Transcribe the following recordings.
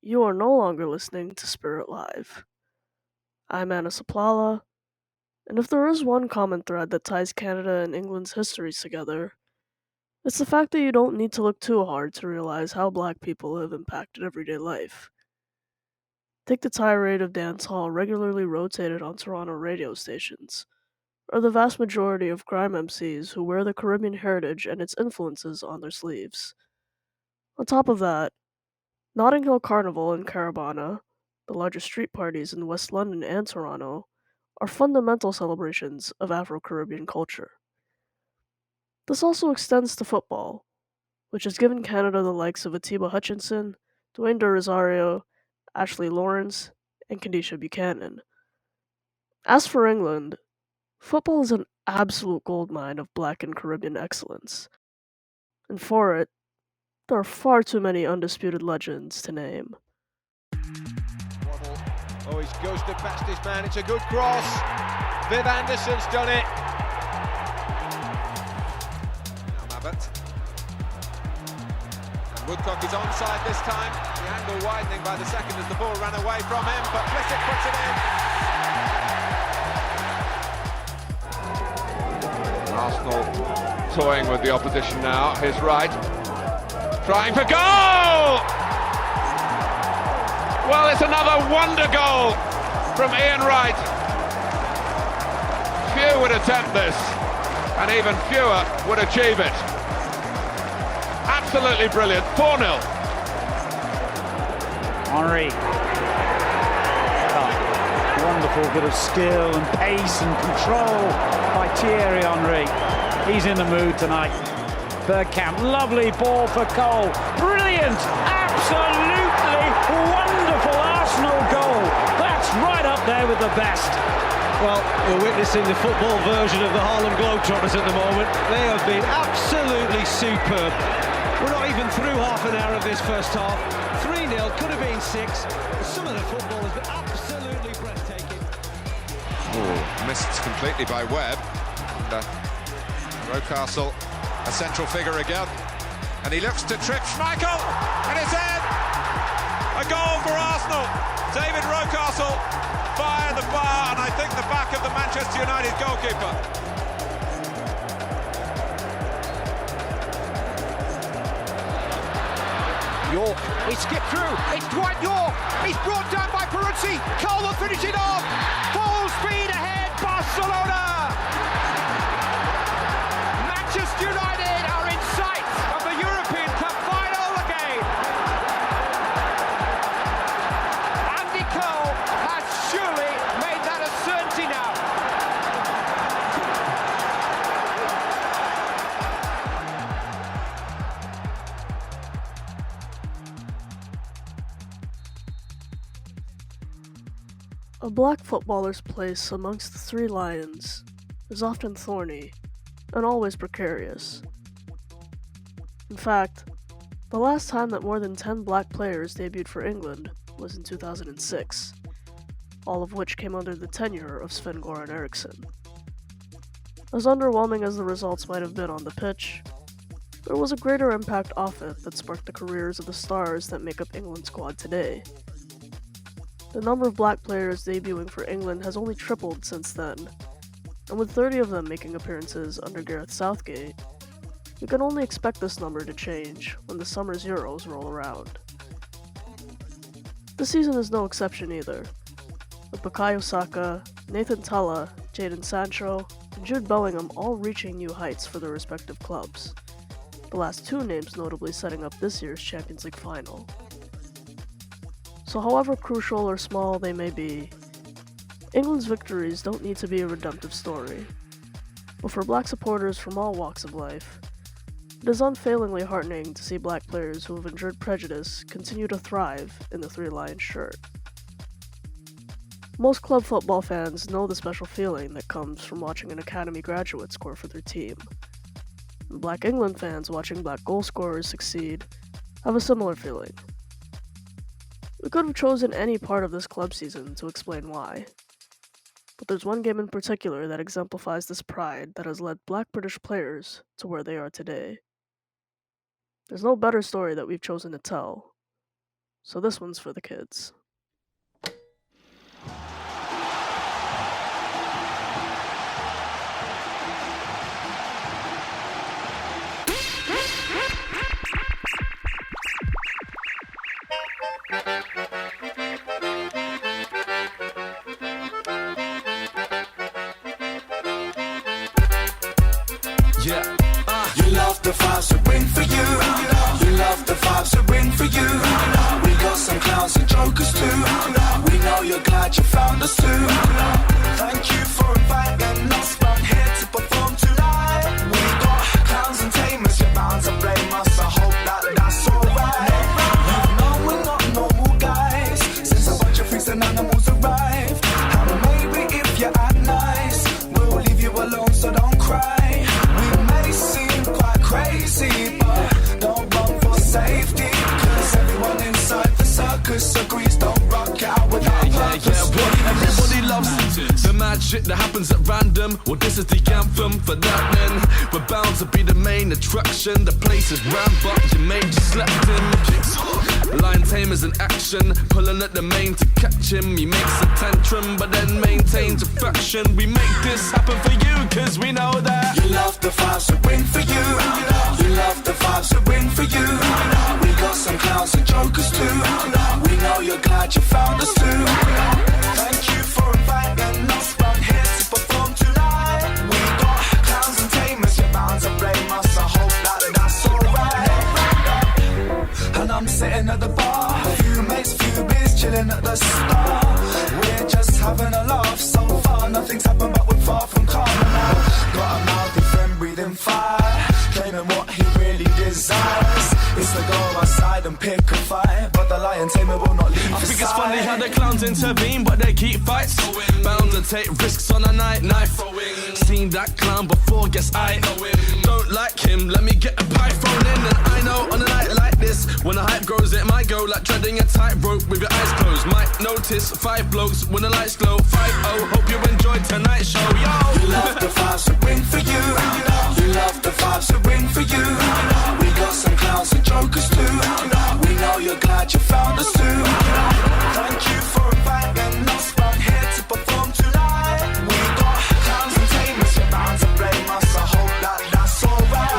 You are no longer listening to Spirit Live. I'm Anna Saplala, and if there is one common thread that ties Canada and England's histories together, it's the fact that you don't need to look too hard to realize how black people have impacted everyday life. Take the tirade of dancehall regularly rotated on Toronto radio stations, or the vast majority of grime MCs who wear the Caribbean heritage and its influences on their sleeves. On top of that, Notting Hill Carnival and Carabana, the largest street parties in West London and Toronto, are fundamental celebrations of Afro Caribbean culture. This also extends to football, which has given Canada the likes of Atiba Hutchinson, Dwayne De Rosario, Ashley Lawrence, and Kadisha Buchanan. As for England, football is an absolute goldmine of black and Caribbean excellence, and for it, there are far too many undisputed legends to name. Waddle. Oh, he's ghosted past his man. It's a good cross. Viv Anderson's done it. Now Mabbott. And Woodcock is onside this time. The angle widening by the second as the ball ran away from him, but Flissett puts it in. Arsenal toying with the opposition now. His right. Trying for goal! Well, it's another wonder goal from Ian Wright. Few would attempt this, and even fewer would achieve it. Absolutely brilliant. 4-0. Henry. Wonderful bit of skill and pace and control by Thierry Henry. He's in the mood tonight. Bergkamp, lovely ball for Cole. Brilliant, absolutely wonderful Arsenal goal. That's right up there with the best. Well, we're witnessing the football version of the Harlem Globetrotters at the moment. They have been absolutely superb. We're not even through half an hour of this first half. 3-0, could have been 6. Some of the football has been absolutely breathtaking. Oh, missed completely by Webb. And, Rocastle, a central figure again. And he looks to trip Schmeichel, and it's in! A goal for Arsenal. David Rocastle fired the bar, and I think the back of the Manchester United goalkeeper. York, he skipped through, it's Dwight York, he's brought down by Peruzzi, Cole will finish it off, full speed ahead, Barcelona! Manchester United are in sight of the European Cup final again. Andy Cole has surely made that a certainty now. A black footballer's place amongst the Three Lions is often thorny and always precarious. In fact, the last time that more than 10 black players debuted for England was in 2006, all of which came under the tenure of Sven-Goran Eriksson. As underwhelming as the results might have been on the pitch, there was a greater impact off it that sparked the careers of the stars that make up England's squad today. The number of black players debuting for England has only tripled since then, and with 30 of them making appearances under Gareth Southgate, you can only expect this number to change when the summer's Euros roll around. This season is no exception either, with Bukayo Saka, Nathan Tella, Jadon Sancho, and Jude Bellingham all reaching new heights for their respective clubs, the last two names notably setting up this year's Champions League final. So however crucial or small they may be, England's victories don't need to be a redemptive story. But for black supporters from all walks of life, it is unfailingly heartening to see black players who have endured prejudice continue to thrive in the Three Lions shirt. Most club football fans know the special feeling that comes from watching an academy graduate score for their team. And black England fans watching black goal scorers succeed have a similar feeling. We could have chosen any part of this club season to explain why. But there's one game in particular that exemplifies this pride that has led black British players to where they are today. There's no better story that we've chosen to tell, So this one's for the kids. Yeah. You love the vibes we bring for you. You love the vibes we bring for you. We got some clowns and jokers too. We know you're glad you found us too. Thank you for inviting us from here to perform tonight. We got clowns and tamers, you're bound to blame us. I hope that that's alright. You know we're not normal guys, since a bunch of freaks and animals arrived. And maybe if you act nice, we'll leave you alone, so don't cry. We may seem quite crazy, but don't run for safety, cause everyone inside the circus agrees, don't rock out without purpose. Everybody loves the mad shit that happens at random. Well, this is the anthem for that then. We're bound to be the main attraction. The place is rammed, but your mate just slept in. Lion tamers in action, pulling at the mane to catch him. He makes a tantrum, but then maintains affection. We make this happen for you, cause we know that you love the vibes we bring for you. You love the vibes we bring for you. We got some clowns and jokers too. We know you're glad you found us too. Thank you for inviting us from here to perform tonight. We got clowns and tamers, you're bound to blame us. I hope that that's alright. And I'm sitting at the bar, few mates, few beers, chilling at the star. We're just having a laugh so far. Nothing's happened, but we're far from calm now. Got a mouthy friend breathing fire, claiming what he really desires is to go outside and pick a fight, but the lion tamer will not leave. I think it's funny how the clowns intervene, but they keep fights. Bound to take risks on a night knife. Seen that clown before, guess I don't like him. Let me get a pie thrown in, and I know on a night like this, when the hype grows, it might go like treading a tightrope with your eyes closed. Might notice 5 blokes when the lights glow. 5-0, hope you enjoyed tonight's show. Yo, you love the vibes we bring for you. You love the vibes we bring for you. We got some clowns and jokers too. We know you're glad you found us too. Thank you for inviting us from here to perform tonight. We got clowns and tamers, you're bound to blame us. I hope that that's alright.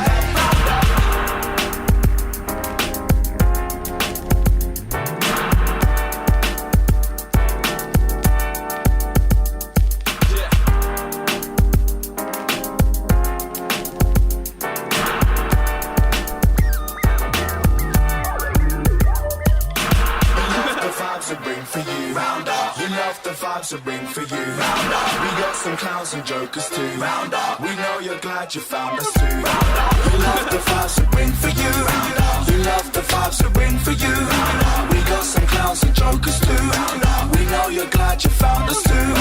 To bring for you. Round up. You love the vibes we bring for you. Round up. We got some clowns and jokers too. Round up. We know you're glad you found us too. Round up. You love the vibes we bring for you. Round up. You love the vibes we bring for you. Round up. We got some clowns and jokers too. Round up. We know you're glad you found us too.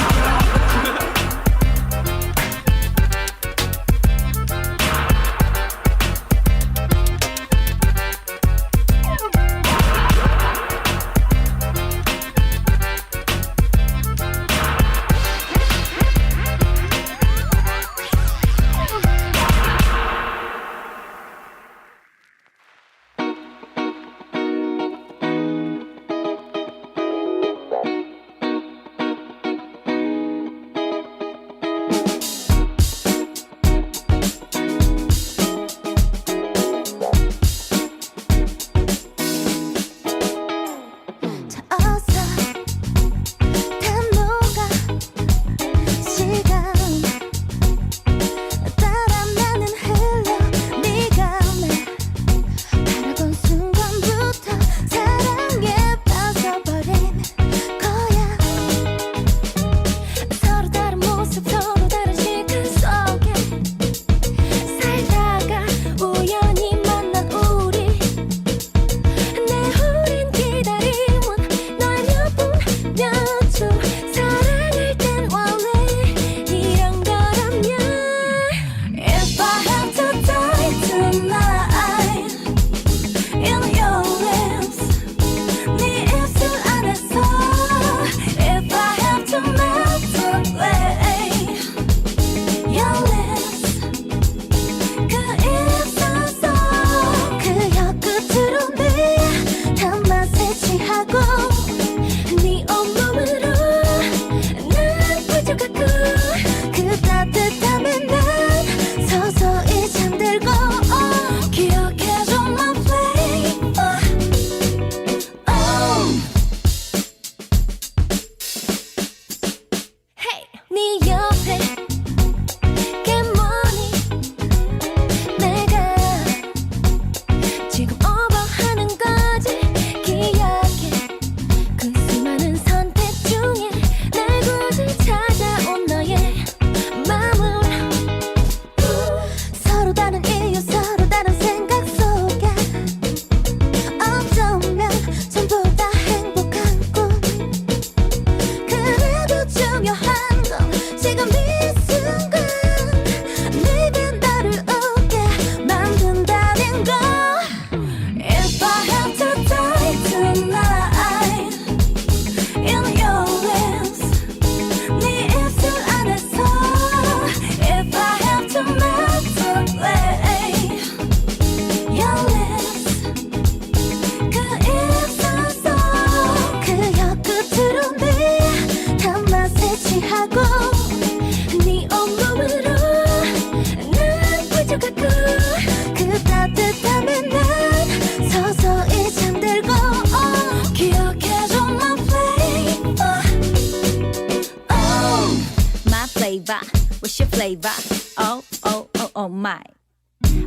flavor. Oh, oh, oh, oh my.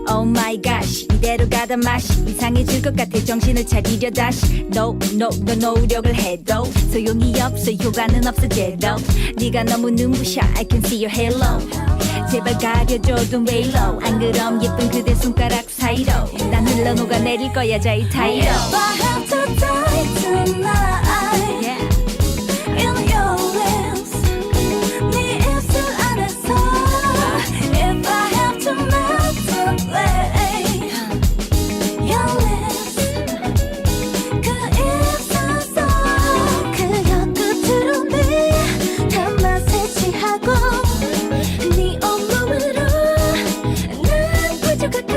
Oh my gosh, 이대로 가다 맛이 이상해질 것 같아. 정신을 차리려 다시. No, no, no, 노력을 해도 소용이 없어. 효과는 없어 제로. 네가 너무 눈부셔. I can see your halo. 제발 가려줘도 way low. 안 그럼 예쁜 그대 손가락 사이로 난 흘러 녹아내릴 거야 자이 타이로. If I have to die tonight, yeah. in your lips, 네 입술 안에서. If I have to manipulate your lips, 그 입술 속 그려 끝으로 네 단맛에 취하고 네 온몸으로 난 부족하고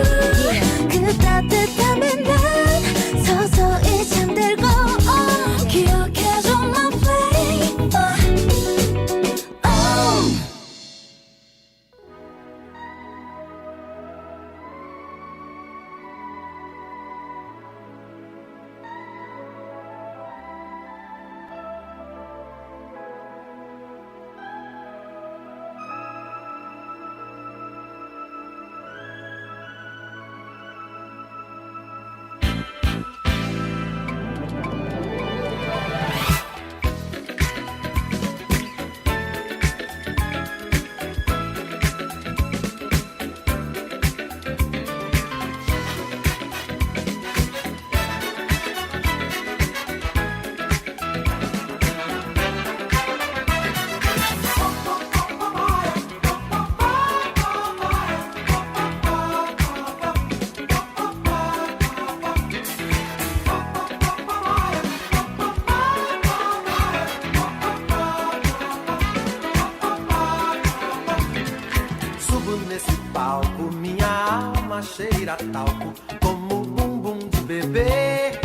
그 따뜻함에 난 서서히 잠들고 기억해줘 my flavor. Subo nesse palco, minha alma cheira talco, como bumbum de bebê,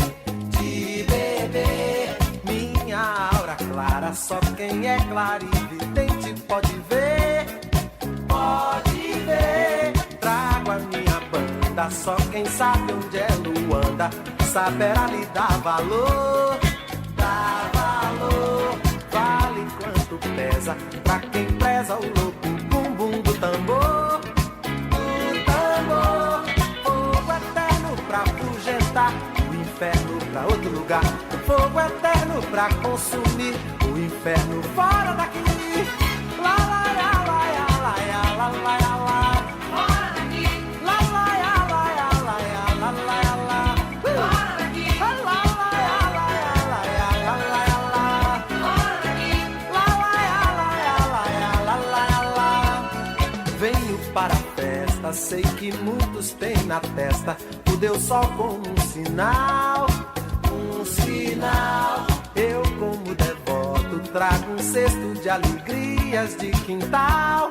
minha aura clara, só quem é clarividente pode ver, trago a minha banda, só quem sabe onde é Luanda, saberá lhe dar valor, vale quanto pesa, pra quem preza o louco bumbum do tambor, fogo eterno pra afugentar, o inferno pra outro lugar, fogo eterno pra consumir, o inferno fora daqui, lá lá lá lá lá lá lá lá lá. Venho para a festa, sei que muitos têm na testa o Deus Sol como um sinal, Eu como devoto trago um cesto de alegrias de quintal,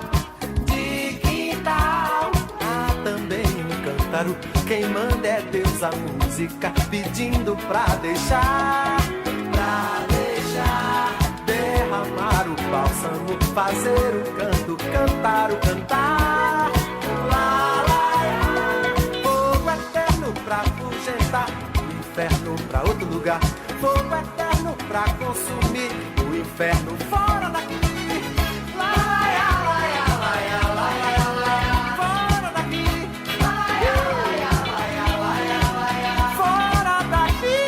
Há também um cântaro, quem manda é Deus a música, pedindo pra deixar, derramar o bálsamo, fazer o canto, cantar o cantar. Fogo eterno pra afugentar, o inferno pra outro lugar. Fogo eterno pra consumir, o inferno fora daqui. Fora daqui. Fora daqui. Fora daqui.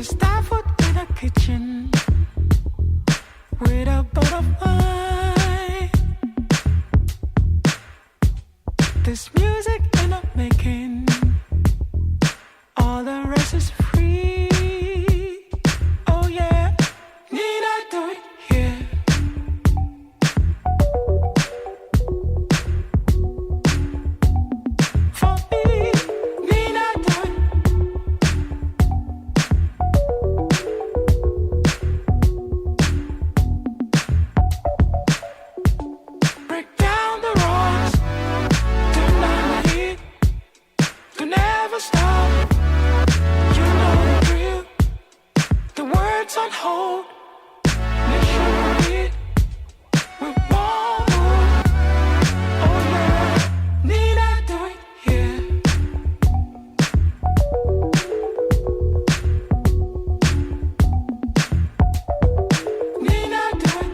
style food in the kitchen with a bottle of wine. This music in the making, all the rest is free. Oh yeah, need I do it here? For me, need I do it? Break down the roads, turn down the heat, to never stop. You know the drill, the words on hold. Make sure you read with one move. Oh yeah, need I do it here? Need I do it?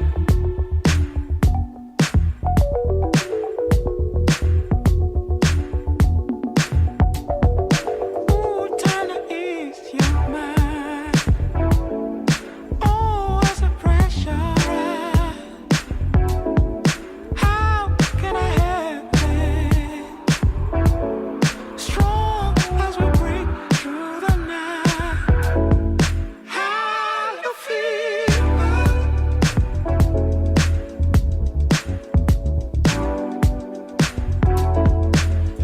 Ooh, time to ease your mind. Oh, as the pressure rise, how can I help it? Strong as we break through the night. How you feel?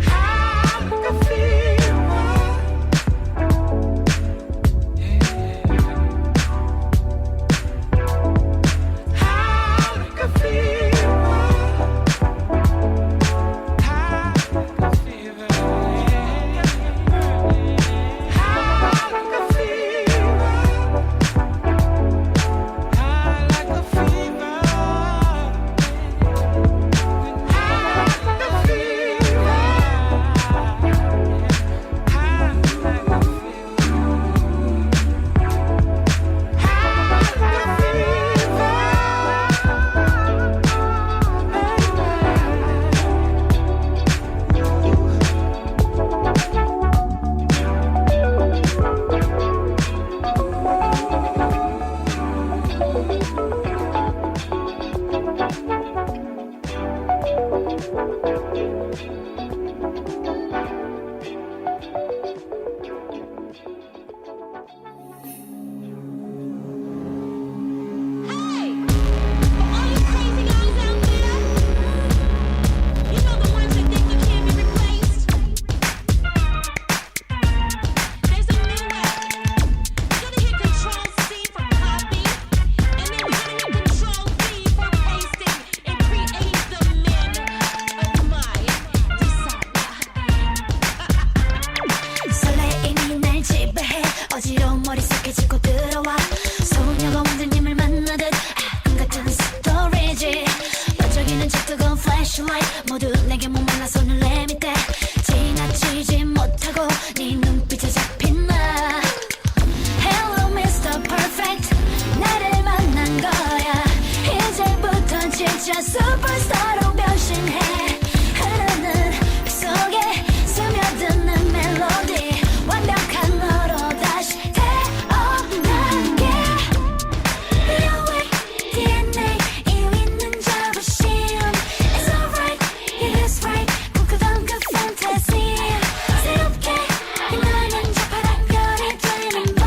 How you feel? How you feel? How you feel? 설레임이 날 지배해 어지러운 머릿속에 짚고 들어와 소녀가 왕자님을 만나듯 아금 같은 스토리지 반짝이는 저 뜨거운 flashlight 모두 내게 목말라 손을 내밀대 지나치지 못하고 네 눈빛에 잡힌 나 Hello Mr. Perfect 나를 만난 거야 이제부터 진짜 슈퍼스타로 변신해 흐르는 그 속에 스며드는 멜로디 완벽한 너로 다시 태어나게 Your way DNA 이유 있는 자부심 It's alright, it is right 꿈꾸던 그 fantasy 새롭게 빛나는 저 파란 별이 되는 법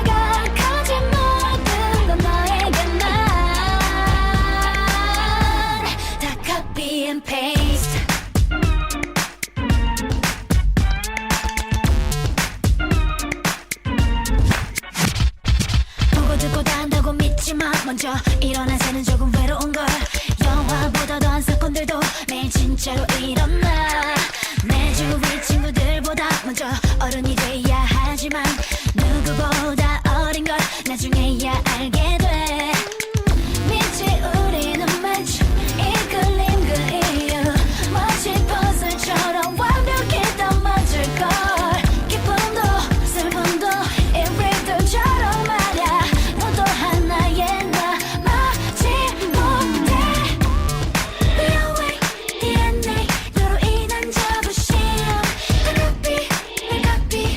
내가 가진 모든 건 너에게만 다 copy and paste 보고 듣고 다 한다고 믿지마 먼저 일어난 새는 조금 외로운걸 영화보다 더한 사건들도 매일 진짜로 일어나 내 주위 친구들보다 먼저 어른이 돼야 하지만 누구보다 어린 걸 나중에야 알게 돼 미치 우리는 match 이끌림 그 이유 마치 퍼즐처럼 완벽히 다 맞을걸 기쁨도 슬픔도 일리들처럼 말야 너도 하나의 나 마치 못해 Your way DNA 너로 인한 자부심 그 눈빛 내 copy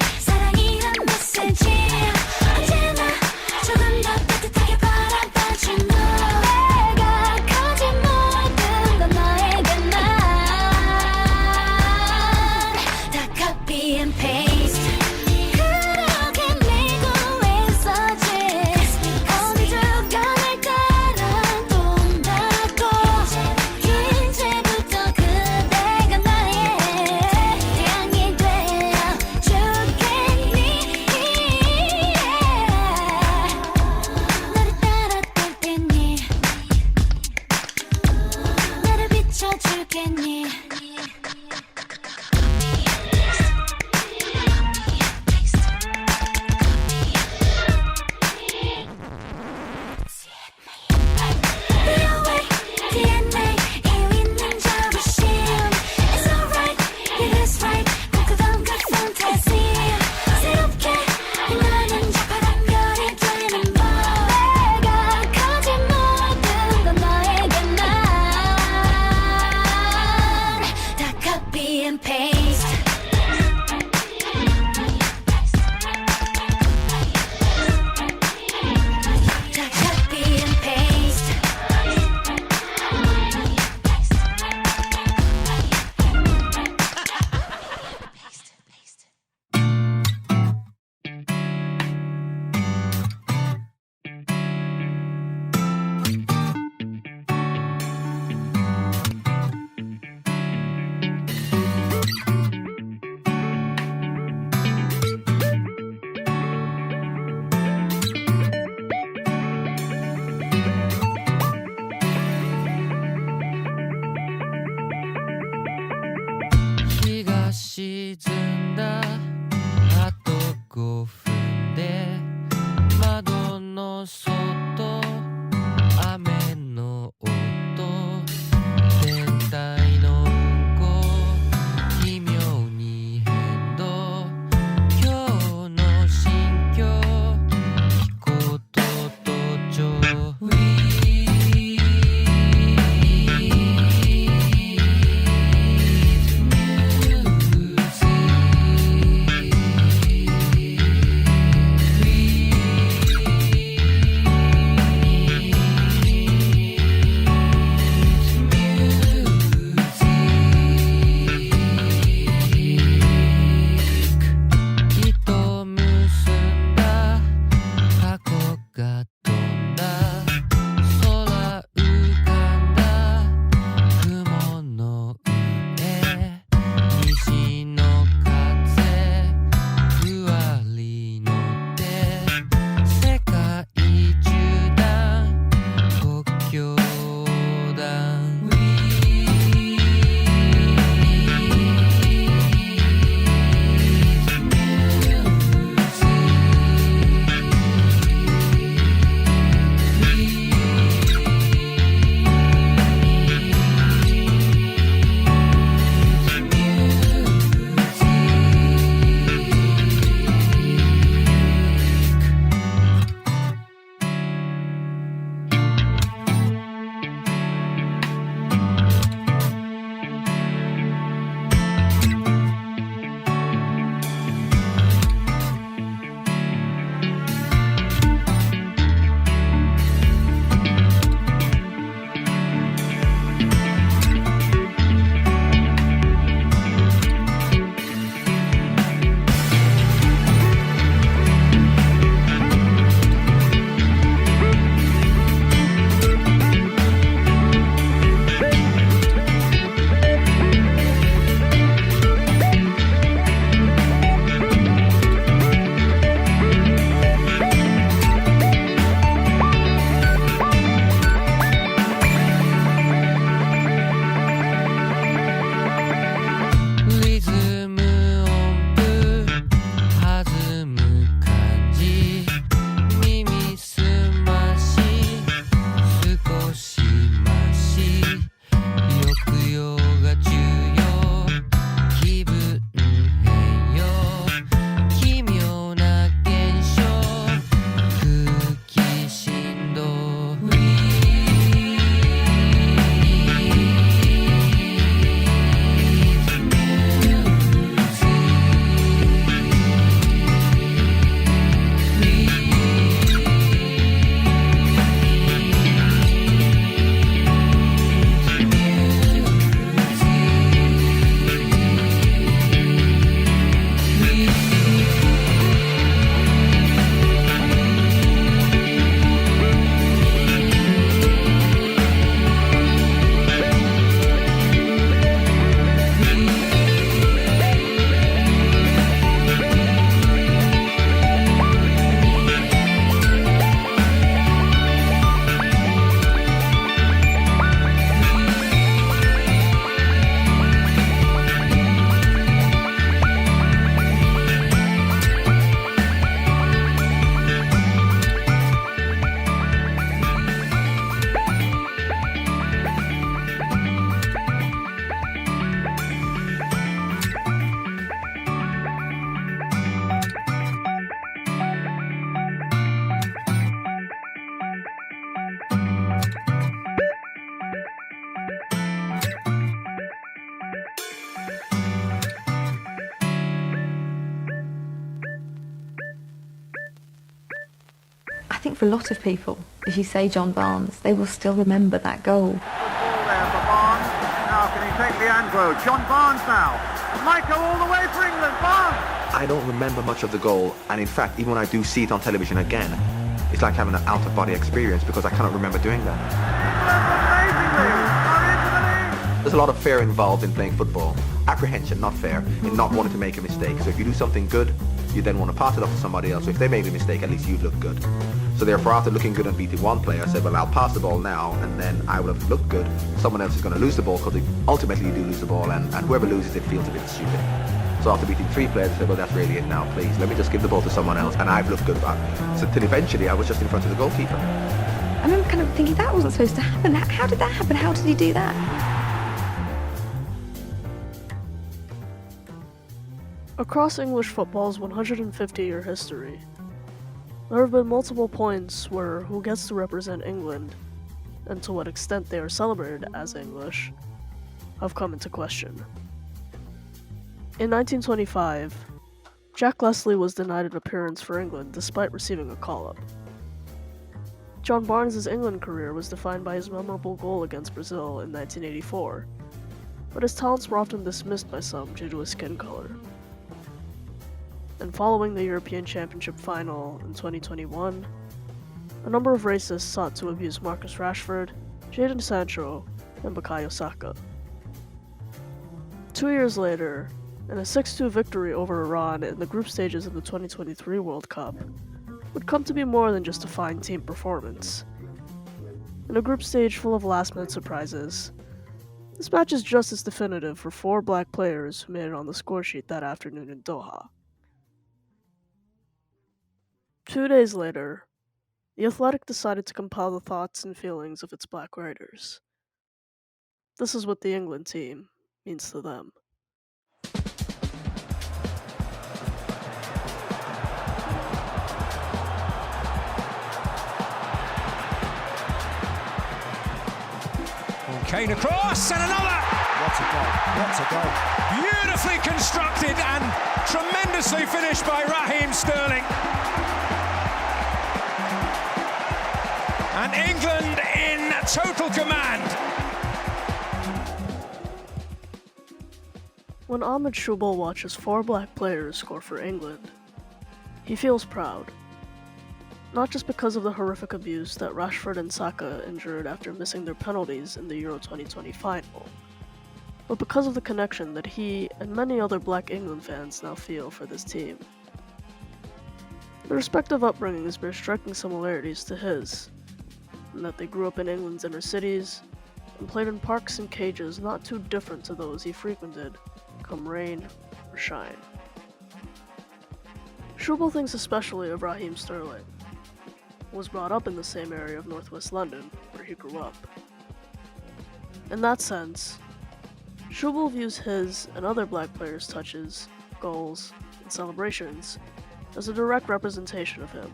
5分で窓の外雨の音天体の運行奇妙に変動今日の心境気候と同調 糸結んだ過去が飛んだ空浮かんだ雲の上西の風ふわり乗って世界縦断国境断リズム音符弾む感じ耳すまし少しまし抑揚が重要気分変容奇妙な現象空気振動I think for a lot of people, if you say John Barnes, they will still remember that goal. Good ball there for Barnes. Now can he take the Anglo? John Barnes now. Might go all the way for England. Barnes. I don't remember much of the goal, and in fact, even when I do see it on television again, it's like having an out-of-body experience because I cannot remember doing that. England amazingly are into the lead. There's a lot of fear involved in playing football. Apprehension, not fear, in not wanting to make a mistake. So if you do something good, you then want to pass it off to somebody else. So if they made a mistake, at least you look good. So therefore, after looking good and beating one player, I said, well, I'll pass the ball now, and then I would have looked good. Someone else is going to lose the ball because ultimately you do lose the ball, and whoever loses it feels a bit stupid. So after beating 3 players, I said, well, that's really it now, please. Let me just give the ball to someone else, and I've looked good. So till eventually I was just in front of the goalkeeper. I remember kind of thinking that wasn't supposed to happen. How did that happen? How did he do that? Across English football's 150-year history, there have been multiple points where who gets to represent England, and to what extent they are celebrated as English, have come into question. In 1925, Jack Leslie was denied an appearance for England despite receiving a call-up. John Barnes' England career was defined by his memorable goal against Brazil in 1984, but his talents were often dismissed by some due to his skin color. And following the European Championship final in 2021, a number of racists sought to abuse Marcus Rashford, Jadon Sancho, and Bukayo Saka. 2 years later, in a 6-2 victory over Iran in the group stages of the 2023 World Cup, would come to be more than just a fine team performance. In a group stage full of last-minute surprises, this match is just as definitive for 4 black players who made it on the scoresheet that afternoon in Doha. 2 days later, The Athletic decided to compile the thoughts and feelings of its black writers. This is what the England team means to them. Kane across, and another! What a goal, what a goal. Beautifully constructed and tremendously finished by Raheem Sterling. And England in total command. When Ahmed Shubal watches 4 black players score for England, he feels proud. Not just because of the horrific abuse that Rashford and Saka endured after missing their penalties in the Euro 2020 final, but because of the connection that he and many other black England fans now feel for this team. Their respective upbringings bear striking similarities to his, in that they grew up in England's inner cities and played in parks and cages not too different to those he frequented, come rain or shine. Shubal thinks especially of Raheem Sterling, who was brought up in the same area of northwest London where he grew up. In that sense, Shubal views his and other black players' touches, goals, and celebrations as a direct representation of him.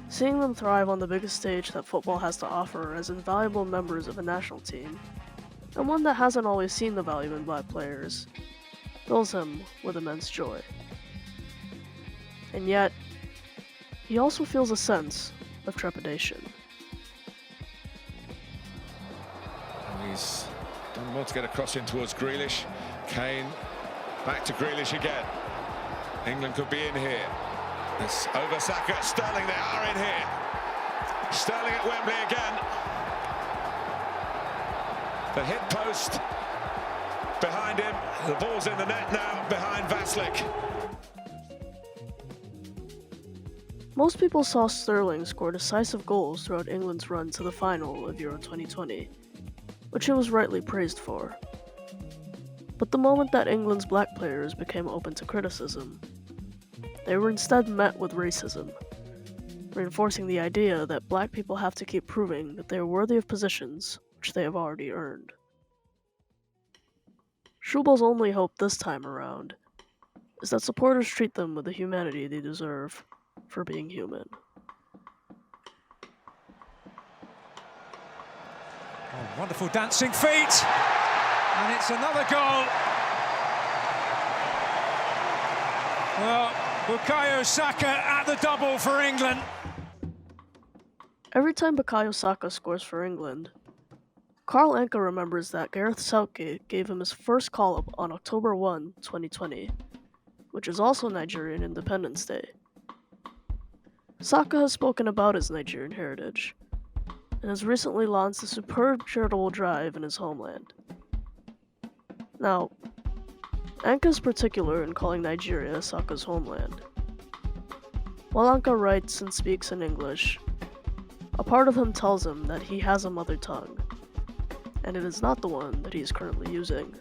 Seeing them thrive on the biggest stage that football has to offer as invaluable members of a national team, and one that hasn't always seen the value in black players, fills him with immense joy. And yet, he also feels a sense of trepidation. And he's done well to get a cross in towards Grealish. Kane back to Grealish again. England could be in here. It's over Saka. Sterling, they are in here. Sterling at Wembley again. The hit post behind him. The ball's in the net now behind Vaslik. Most people saw Sterling score decisive goals throughout England's run to the final of Euro 2020, which he was rightly praised for. But the moment that England's black players became open to criticism, they were instead met with racism, reinforcing the idea that black people have to keep proving that they are worthy of positions which they have already earned. Shubal's only hope this time around is that supporters treat them with the humanity they deserve for being human. Oh, wonderful dancing feet, and it's another goal. Well, Bukayo Saka at the double for England. Every time Bukayo Saka scores for England, Carl Anka remembers that Gareth Southgate gave him his first call-up on October 1, 2020, which is also Nigerian Independence Day. Saka has spoken about his Nigerian heritage, and has recently launched a superb charitable drive in his homeland. Now, Anka is particular in calling Nigeria Saka's homeland. While Anka writes and speaks in English, a part of him tells him that he has a mother tongue, and it is not the one that he is currently using.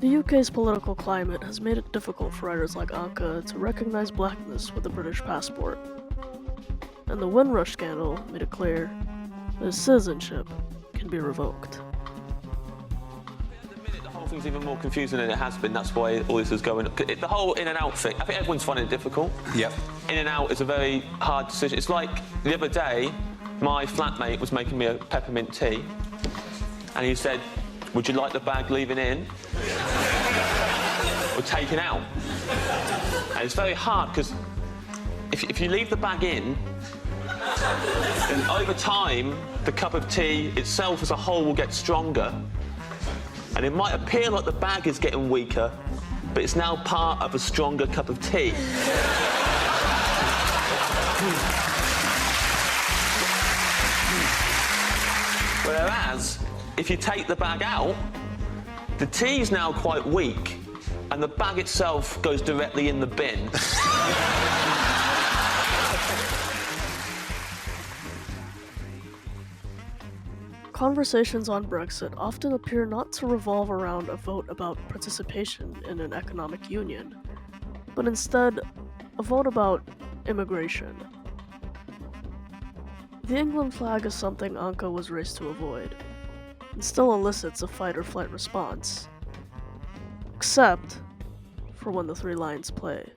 The UK's political climate has made it difficult for writers like Anka to recognize blackness with a British passport. And the Windrush scandal made it clear that his citizenship can be revoked. The whole thing's even more confusing than it has been. That's why all this is going. The whole in and out thing, I think everyone's finding it difficult. Yep. In and out is a very hard decision. It's like the other day, my flatmate was making me a peppermint tea, and he said, "Would you like the bag leaving in or taken out?" And it's very hard because if you leave the bag in, then over time, the cup of tea itself as a whole will get stronger. And it might appear like the bag is getting weaker, but it's now part of a stronger cup of tea. Whereas, if you take the bag out, the tea is now quite weak, and the bag itself goes directly in the bin. Conversations on Brexit often appear not to revolve around a vote about participation in an economic union, but instead a vote about immigration. The England flag is something Anka was raised to avoid, and still elicits a fight-or-flight response, except for when the Three Lions play.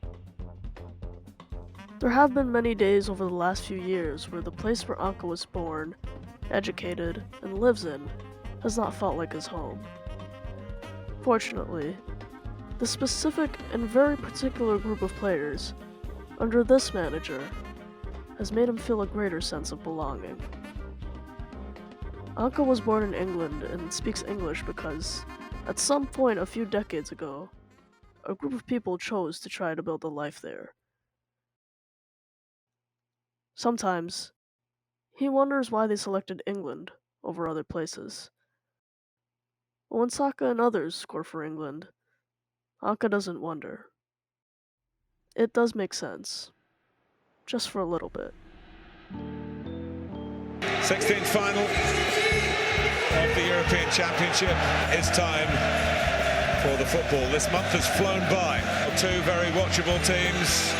There have been many days over the last few years where the place where Anka was born, educated, and lives in has not felt like his home. Fortunately, the specific and very particular group of players under this manager has made him feel a greater sense of belonging. Anka was born in England and speaks English because, at some point a few decades ago, a group of people chose to try to build a life there. Sometimes, he wonders why they selected England over other places. But when Saka and others score for England, Anka doesn't wonder. It does make sense. Just for a little bit. 16th final of the European Championship. It's time for the football. This month has flown by. Two very watchable teams.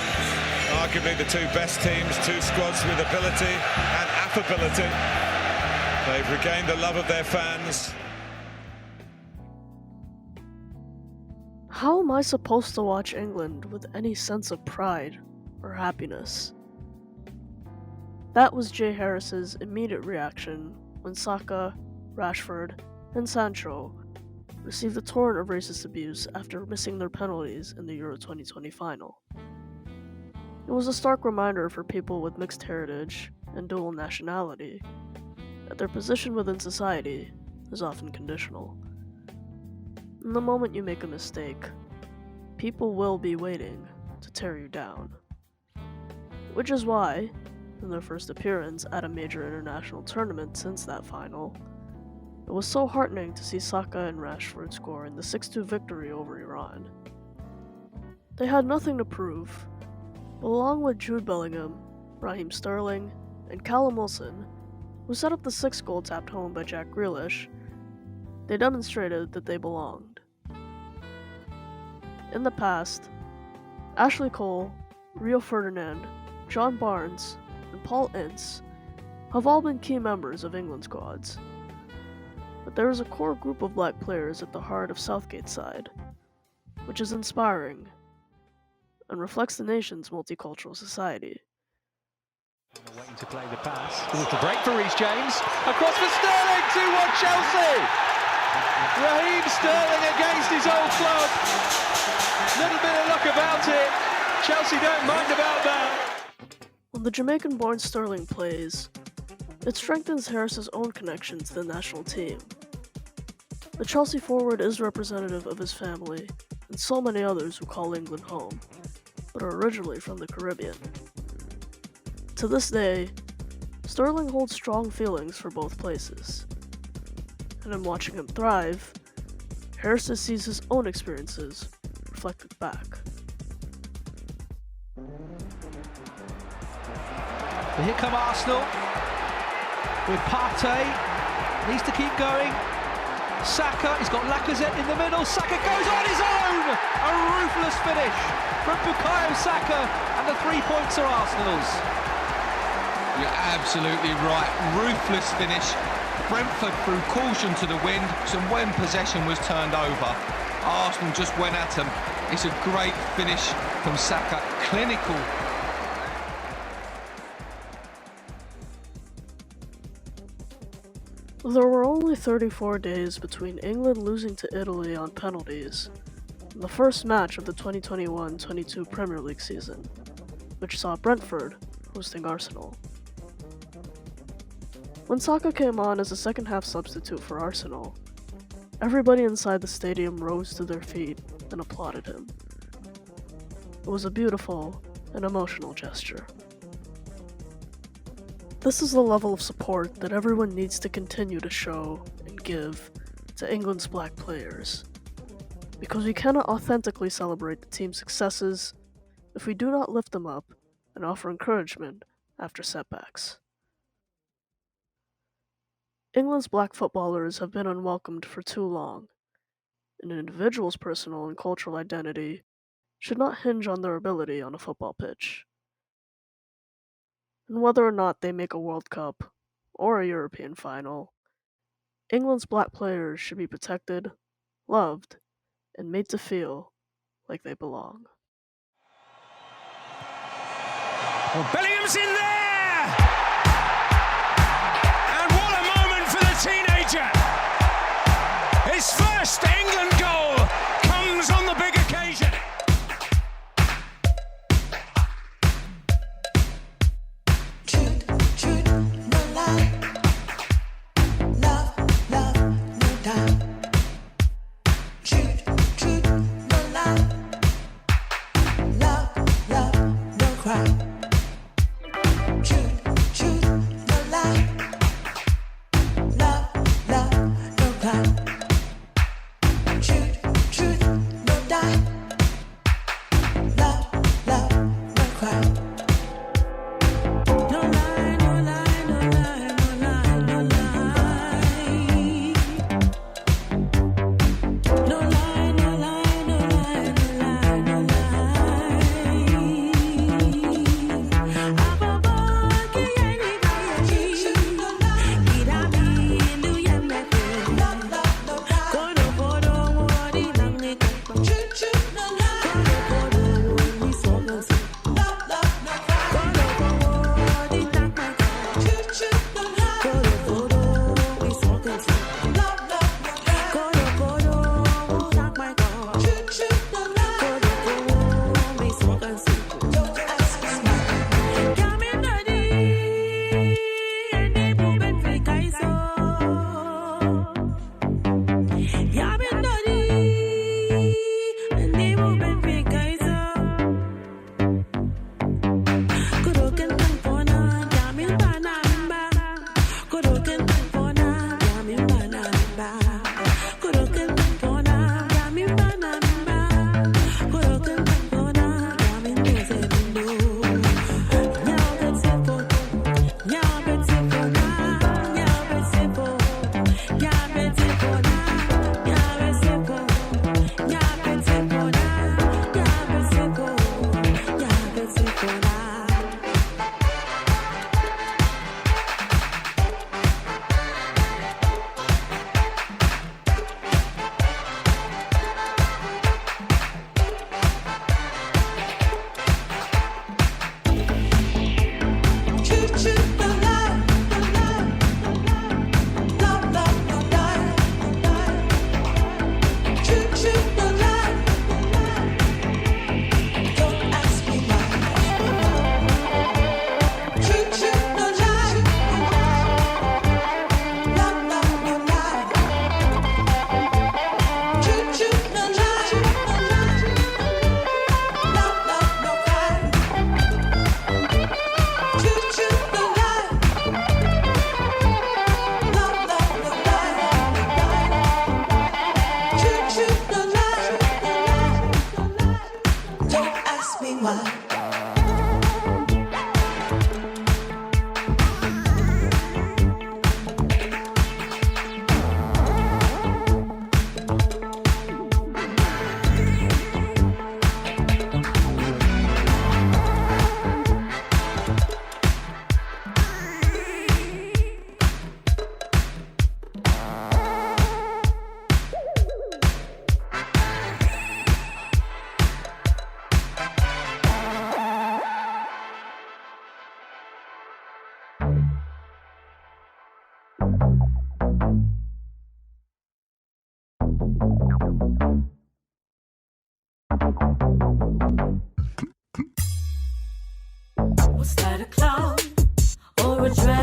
Arguably the two best teams, two squads with ability and affability. They've regained the love of their fans. How am I supposed to watch England with any sense of pride or happiness? That was Jay Harris's immediate reaction when Saka, Rashford, and Sancho received a torrent of racist abuse after missing their penalties in the Euro 2020 final. It was a stark reminder for people with mixed heritage and dual nationality that their position within society is often conditional. In the moment you make a mistake, people will be waiting to tear you down. Which is why, in their first appearance at a major international tournament since that final, it was so heartening to see Saka and Rashford score in the 6-2 victory over Iran. They had nothing to prove, but along with Jude Bellingham, Raheem Sterling, and Callum Wilson, who set up the 6th goal tapped home by Jack Grealish, they demonstrated that they belonged. In the past, Ashley Cole, Rio Ferdinand, John Barnes, and Paul Ince have all been key members of England squads. But there is a core group of black players at the heart of Southgate's side, which is inspiring and reflects the nation's multicultural society. Waiting to play the pass. Little break for Reece James. Across for Sterling, 2-1 Chelsea. Raheem Sterling against his old club. Little bit of luck about it. Chelsea don't mind about that. When the Jamaican-born Sterling plays, it strengthens Harris's own connection to the national team. The Chelsea forward is representative of his family and so many others who call England home, but are originally from the Caribbean. To this day, Sterling holds strong feelings for both places, and in watching him thrive, Harris sees his own experiences reflected back. Here come Arsenal with Partey. Needs to keep going. Saka, he's got Lacazette in the middle. Saka goes on his own! A ruthless finish from Bukayo Saka, and the 3 points are Arsenal's. You're absolutely right. Ruthless finish. Brentford threw caution to the wind, so when possession was turned over, Arsenal just went at them. It's a great finish from Saka. Clinical. There were only 34 days between England losing to Italy on penalties and the first match of the 2021-22 Premier League season, which saw Brentford hosting Arsenal. When Saka came on as a second-half substitute for Arsenal, everybody inside the stadium rose to their feet and applauded him. It was a beautiful and emotional gesture. This is the level of support that everyone needs to continue to show and give to England's black players, because we cannot authentically celebrate the team's successes if we do not lift them up and offer encouragement after setbacks. England's black footballers have been unwelcomed for too long, and an individual's personal and cultural identity should not hinge on their ability on a football pitch. And whether or not they make a World Cup or a European final, England's black players should be protected, loved, and made to feel like they belong. Well, Bellingham's in there! And what a moment for the teenager! His first England goal comes on the big occasion.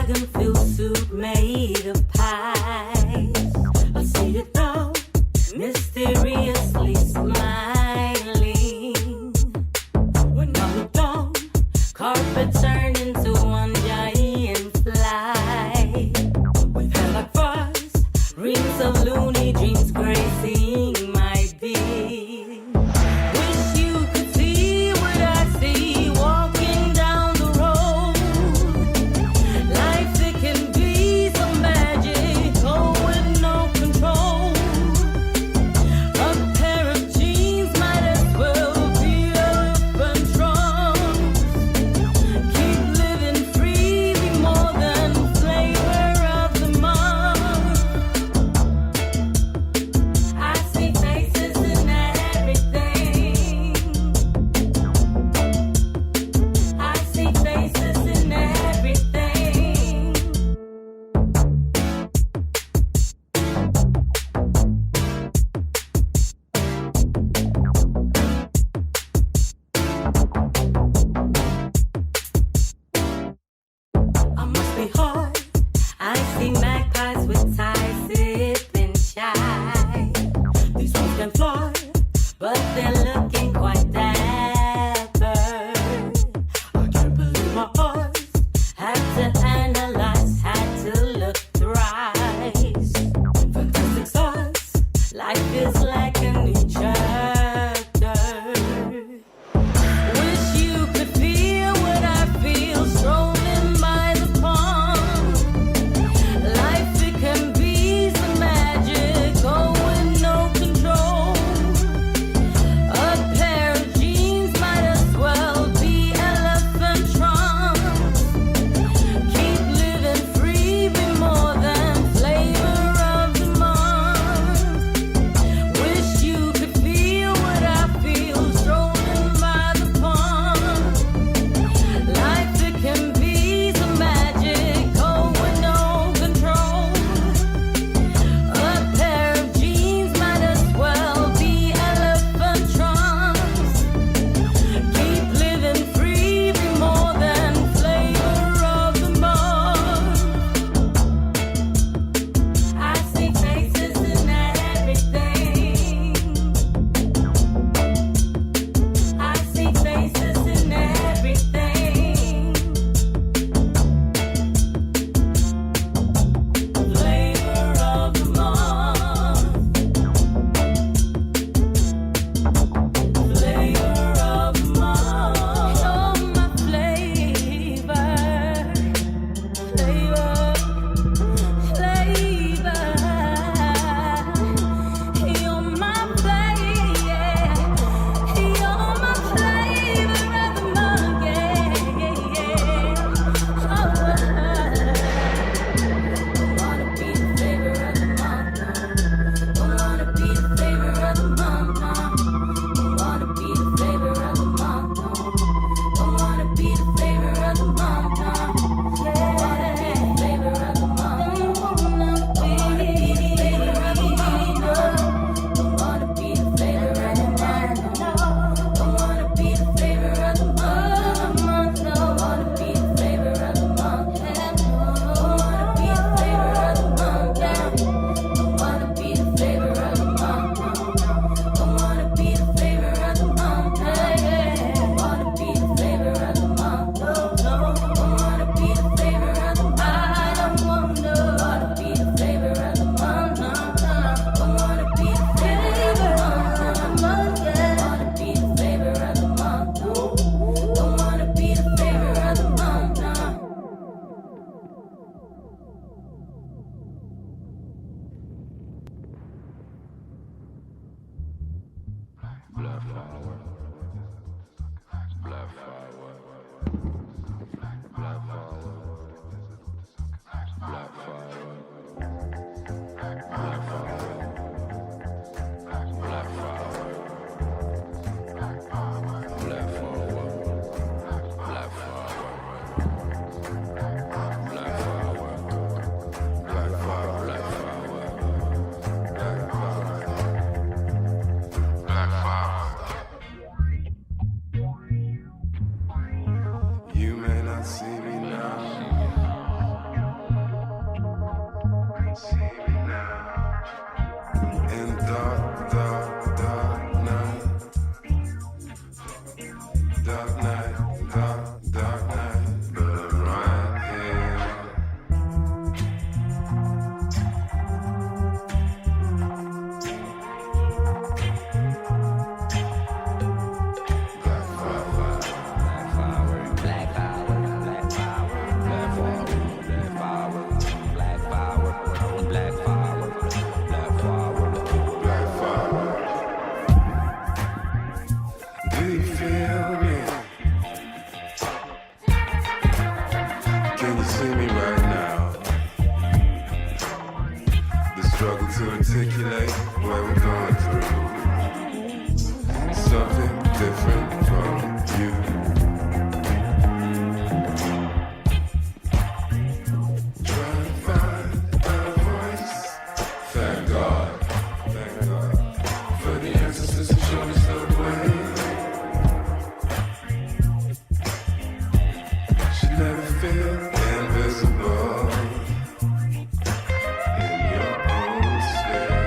dragon fill suit made of pies. I see it all mysteriously smiling. When I looked on, carpet turned into one giant fly. With hair like frost, rings of loony dreams gracing my being. Wish you could see what I see walking down the road. Life, it can be so magical with no control. A pair of jeans might as well be elephant trunks. Keep living free, be more than flavor of the month. I see faces in everything. I see faces in everything. I must be hard. I see magpies with ties sipping chai. These ones can fly, but they're looking quite dapper. I can't believe my eyes. Had to analyze, had to look thrice. Fantastic stars, life is like a new chapter. Wish you could feel what I feel, strolling by the pond. Life, it can be so magical with no control. A pair of jeans might as well be elephant trunks. Keep living free, be more than flavor of the month. Wish you could feel what I feel, strolling by the pond. Life, it can be so magical with no control. A pair of jeans might as well be elephant trunks. Keep living free, be more than flavor of the month. I see faces in everything. I see faces in everything. Flavor of the month. Flavor of the month. Oh, my flavor. Flavor. Flavor. You're my flavor. You're my flavor of the month. Wanna be the flavor of the month. Wanna be the flavor of the month. Wanna be the flavor of the month. Wanna be the flavor of the month. Wanna be the flavor of the month. Wanna be the flavor of the month. Wanna be the flavor of the month. Wanna be the flavor of the month. Wanna be the flavor of the month. Wanna be the flavor of the month. Wanna be the flavor of the month. Wanna be the flavor of the month. Wanna be the flavor of the month. Wanna be the flavor of the month. I don't wanna be the flavor of the month. Wanna be the flavor of the month. Wanna be the flavor of the month. Wanna be the flavor of the month. Black flower. Black flower. Black flower. Black flower. Black flower. Black flower. Black flower. Black flower. Black flower. Black flower. Black flower. Black flower. Black flower. You may not see me now, dark night, dark night, but I'm right here. Do you feel me? Can you see me right now? The struggle to articulate where we're going through. Something different from you. Trying to find a voice. Thank God for the ancestors who showed us the way. Should never feel invisible in your own sphere.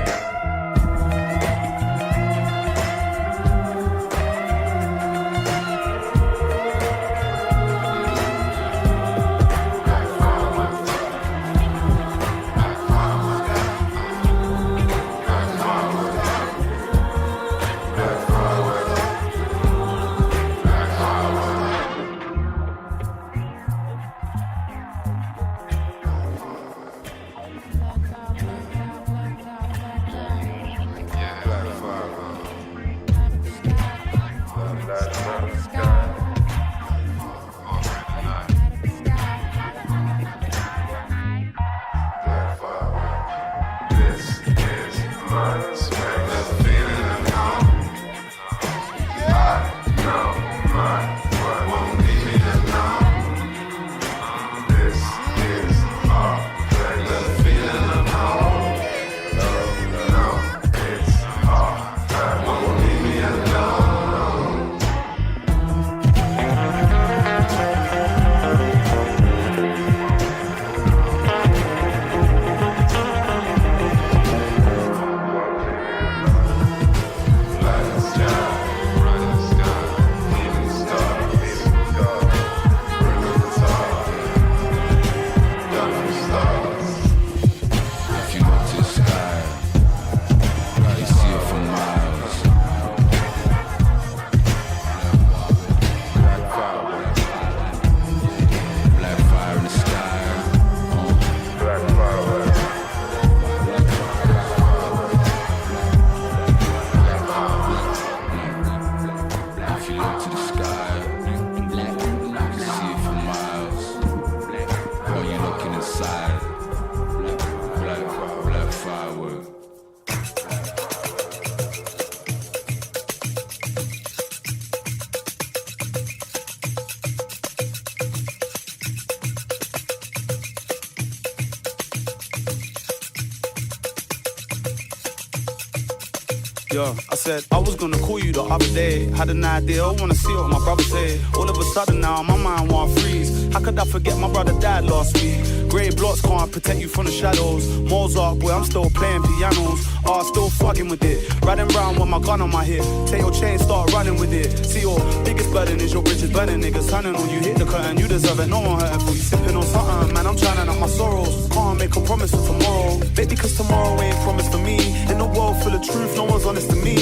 Yeah, I said I was gonna call you the other day. Had an idea, I wanna see what my brother say. All of a sudden now my mind won't freeze. How could I forget my brother died last week? Grey blocks can't protect you from the shadows. Mozart, boy, I'm still playing pianos. Still fucking with it. Riding round with my gun on my hip. Take your chain, start running with it. See, your biggest burden is your bridges burning. Niggas turning on you, hit the curtain, you deserve it. No one hurting for you, sipping on something. Man, I'm drowning out my sorrows. Can't make a promise for tomorrow. Maybe cause tomorrow ain't promised for me. In a world full of truth, no one's honest to me.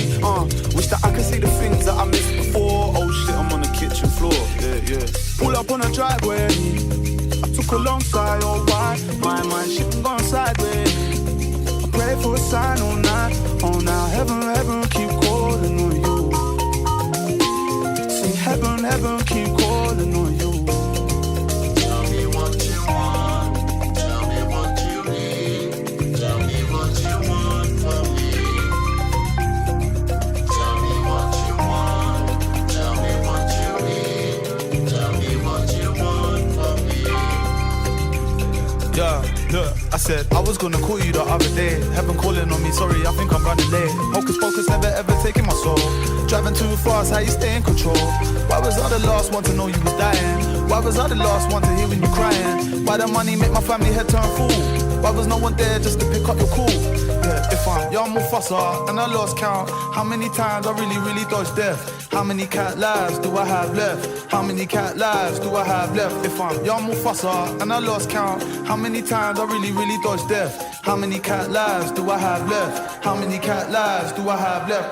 Wish that I could see the things that I missed before. Oh shit, I'm on the kitchen floor. Yeah. Pull up on a driveway. I took a long side, oh why? My mind shit gone sideways. I pray for a sign all night. Oh now, heaven, keep calling on you. See, heaven, keep calling on you. Tell me what you want. Tell me what you need. Tell me what you want from me. Tell me what you want. Tell me what you need. Tell me what you want from me. Yeah, look, I said I was gonna call you the other day. Heaven calling on me, sorry, I think I'm running late. Hocus pocus, never ever taking my soul. Driving too fast, how you stay in control? Why was I the last one to know you was dying? Why was I the last one to hear when you crying? Why the money make my family head turn full? Why was no one there just to pick up your call? Yeah, if I'm young Mufasa and I lost count, how many times I really dodged death? How many cat lives do I have left? How many cat lives do I have left? If I'm young Mufasa and I lost count, how many times I really dodged death? How many cat lives do I have left? How many cat lives do I have left?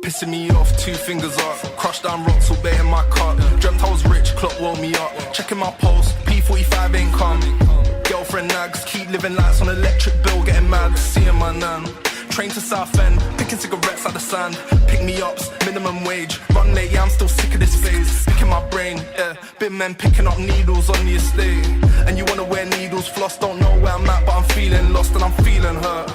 Pissing me off, 2 fingers up. Crushed down rocks, all bait in my cup. Dreamt I was rich, clock woke me up. Checking my pulse, P45 ain't come. Girlfriend nags, keep living lights on electric bill, getting mad. Seeing my nan. Train to Southend, picking cigarettes out the sand. Pick me ups, minimum wage. Run late, yeah, I'm still sick of this phase. Picking my brain, yeah. Bin men picking up needles on the estate. And you wanna wear needles, floss, don't know where I'm at, but I'm feeling lost and I'm feeling hurt.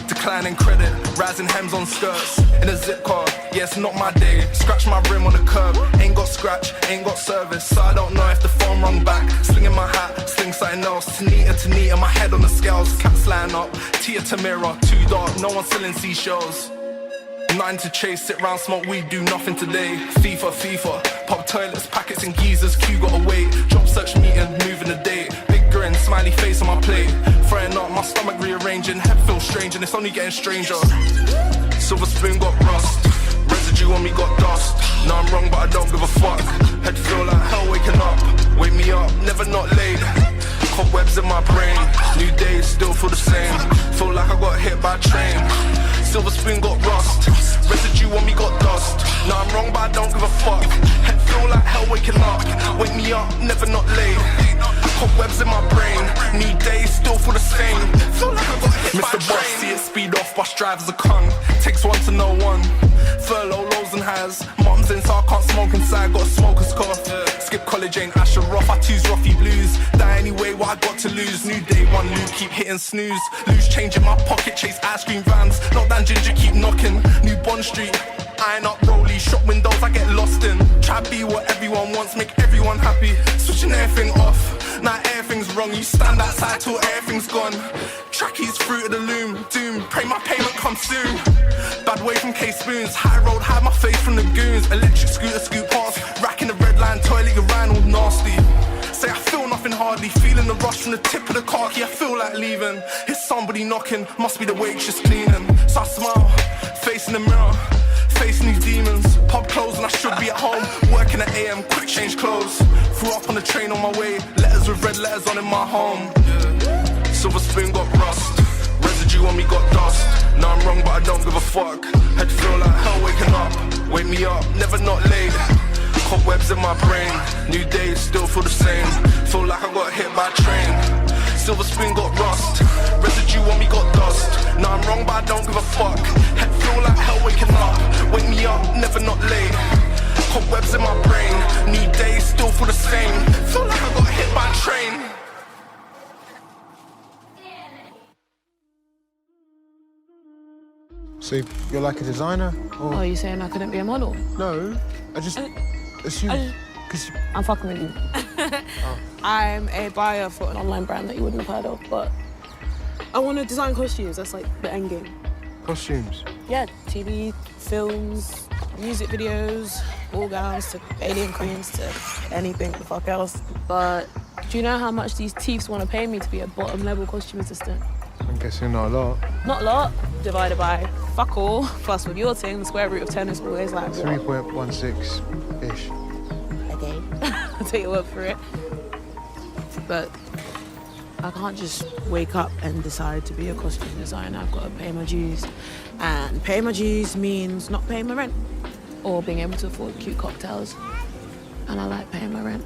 Declining credit, rising hems on skirts. In a zip car, yeah, it's not my day. Scratch my rim on the curb, ain't got scratch, ain't got service. So I don't know if the phone rung back. Slinging my hat, sling something else. Tanita, my head on the scales. Cats line up, Tia Tamira, too dark, no one selling seashells. Nothing to chase, sit round, smoke weed, do nothing today. FIFA, pop toilets, packets and geezers, queue gotta wait. Job search meeting, moving the date. Big grin, smiley face on my plate. Throwing up, my stomach rearranging, head feels strange and it's only getting stranger. Silver spoon got rust, residue on me got dust. Now I'm wrong but I don't give a fuck. Head feel like hell waking up, wake me up, never not late. Cobwebs in my brain, new days still feel the same. Feel like I got hit by a train. Silver spoon got rust, residue on me got dust. Now I'm wrong but I don't give a fuck. Head feel like hell waking up, wake me up, never not late. Cobwebs in my brain, new days still feel the same. Feel like I got hit by a train. Mr. Boss, see it speed off, bus drives a cunt. Takes one to know one. Furlough, lows and highs. Mom's in so I can't smoke inside, got a smoker's cough. Skip college, ain't Asher rough, I choose roughy blues. Die anyway, what I got to lose. New day, one loop, keep hitting snooze. Lose change in my pocket, chase ice cream vans. Knock down ginger, keep knocking. New Bond Street, iron up rollie. Shop windows, I get lost in. Try be what everyone wants, make everyone happy. Switching everything off, now everything's wrong. You stand outside till everything's gone. Trackies through to the loom, doom. Pray my payment comes soon. Bad way from K-Spoons, high road, hide my face from the goons. Electric scooter, scoot past, racking the red line, toilet, your rhine all nasty. Say I feel nothing hardly, feeling the rush from the tip of the car key. I feel like leaving, here's somebody knocking, must be the waitress cleaning. So I smile, facing the mirror, facing these demons. Pub closed and I should be at home, working at AM, quick change clothes. Threw up on the train on my way, letters with red letters on in my home. Silver spoon got rust, residue on me got dust. Now I'm wrong but I don't give a fuck. Head feel like hell waking up, wake me up, never not late. Cobwebs in my brain, new days still feel the same. Feel like I got hit by a train. Silver spoon got rust, residue on me got dust. Now I'm wrong but I don't give a fuck. Head feel like hell waking up, wake me up, never not late. Cobwebs in my brain, new days still feel the same. Feel like I got hit by a train. So you're like a designer? Or... Oh, you saying I couldn't be a model? No, I just assume. Cause I'm fucking with you. Oh. I'm a buyer for an online brand that you wouldn't have heard of, but I want to design costumes. That's like the end game. Costumes? Yeah, TV, films, music videos, ball gowns to alien queens to anything the fuck else. But do you know how much these thieves want to pay me to be a bottom level costume assistant? I'm guessing not a lot. Not a lot, divided by fuck all, plus with your thing, the square root of 10 is always like 3.16-ish. Okay, I'll take your word for it. But I can't just wake up and decide to be a costume designer. I've got to pay my dues. And paying my dues means not paying my rent or being able to afford cute cocktails. And I like paying my rent.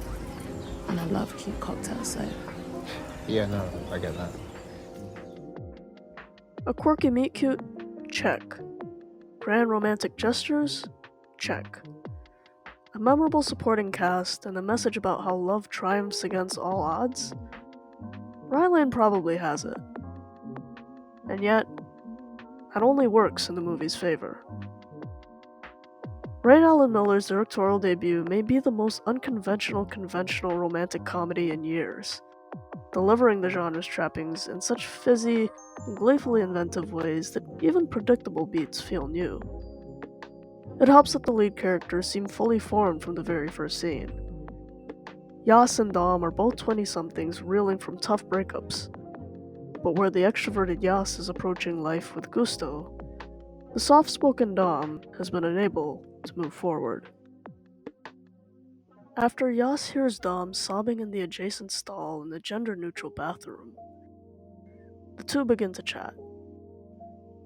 And I love cute cocktails, so... Yeah, no, I get that. A quirky meet cute? Check. Grand romantic gestures? Check. A memorable supporting cast and a message about how love triumphs against all odds? Rylan probably has it. And yet, that only works in the movie's favor. Ray Allen Miller's directorial debut may be the most unconventional conventional romantic comedy in years, delivering the genre's trappings in such fizzy and gleefully inventive ways that even predictable beats feel new. It helps that the lead characters seem fully formed from the very first scene. Yas and Dom are both 20-somethings reeling from tough breakups, but where the extroverted Yas is approaching life with gusto, the soft-spoken Dom has been unable to move forward. After Yas hears Dom sobbing in the adjacent stall in the gender-neutral bathroom, the two begin to chat.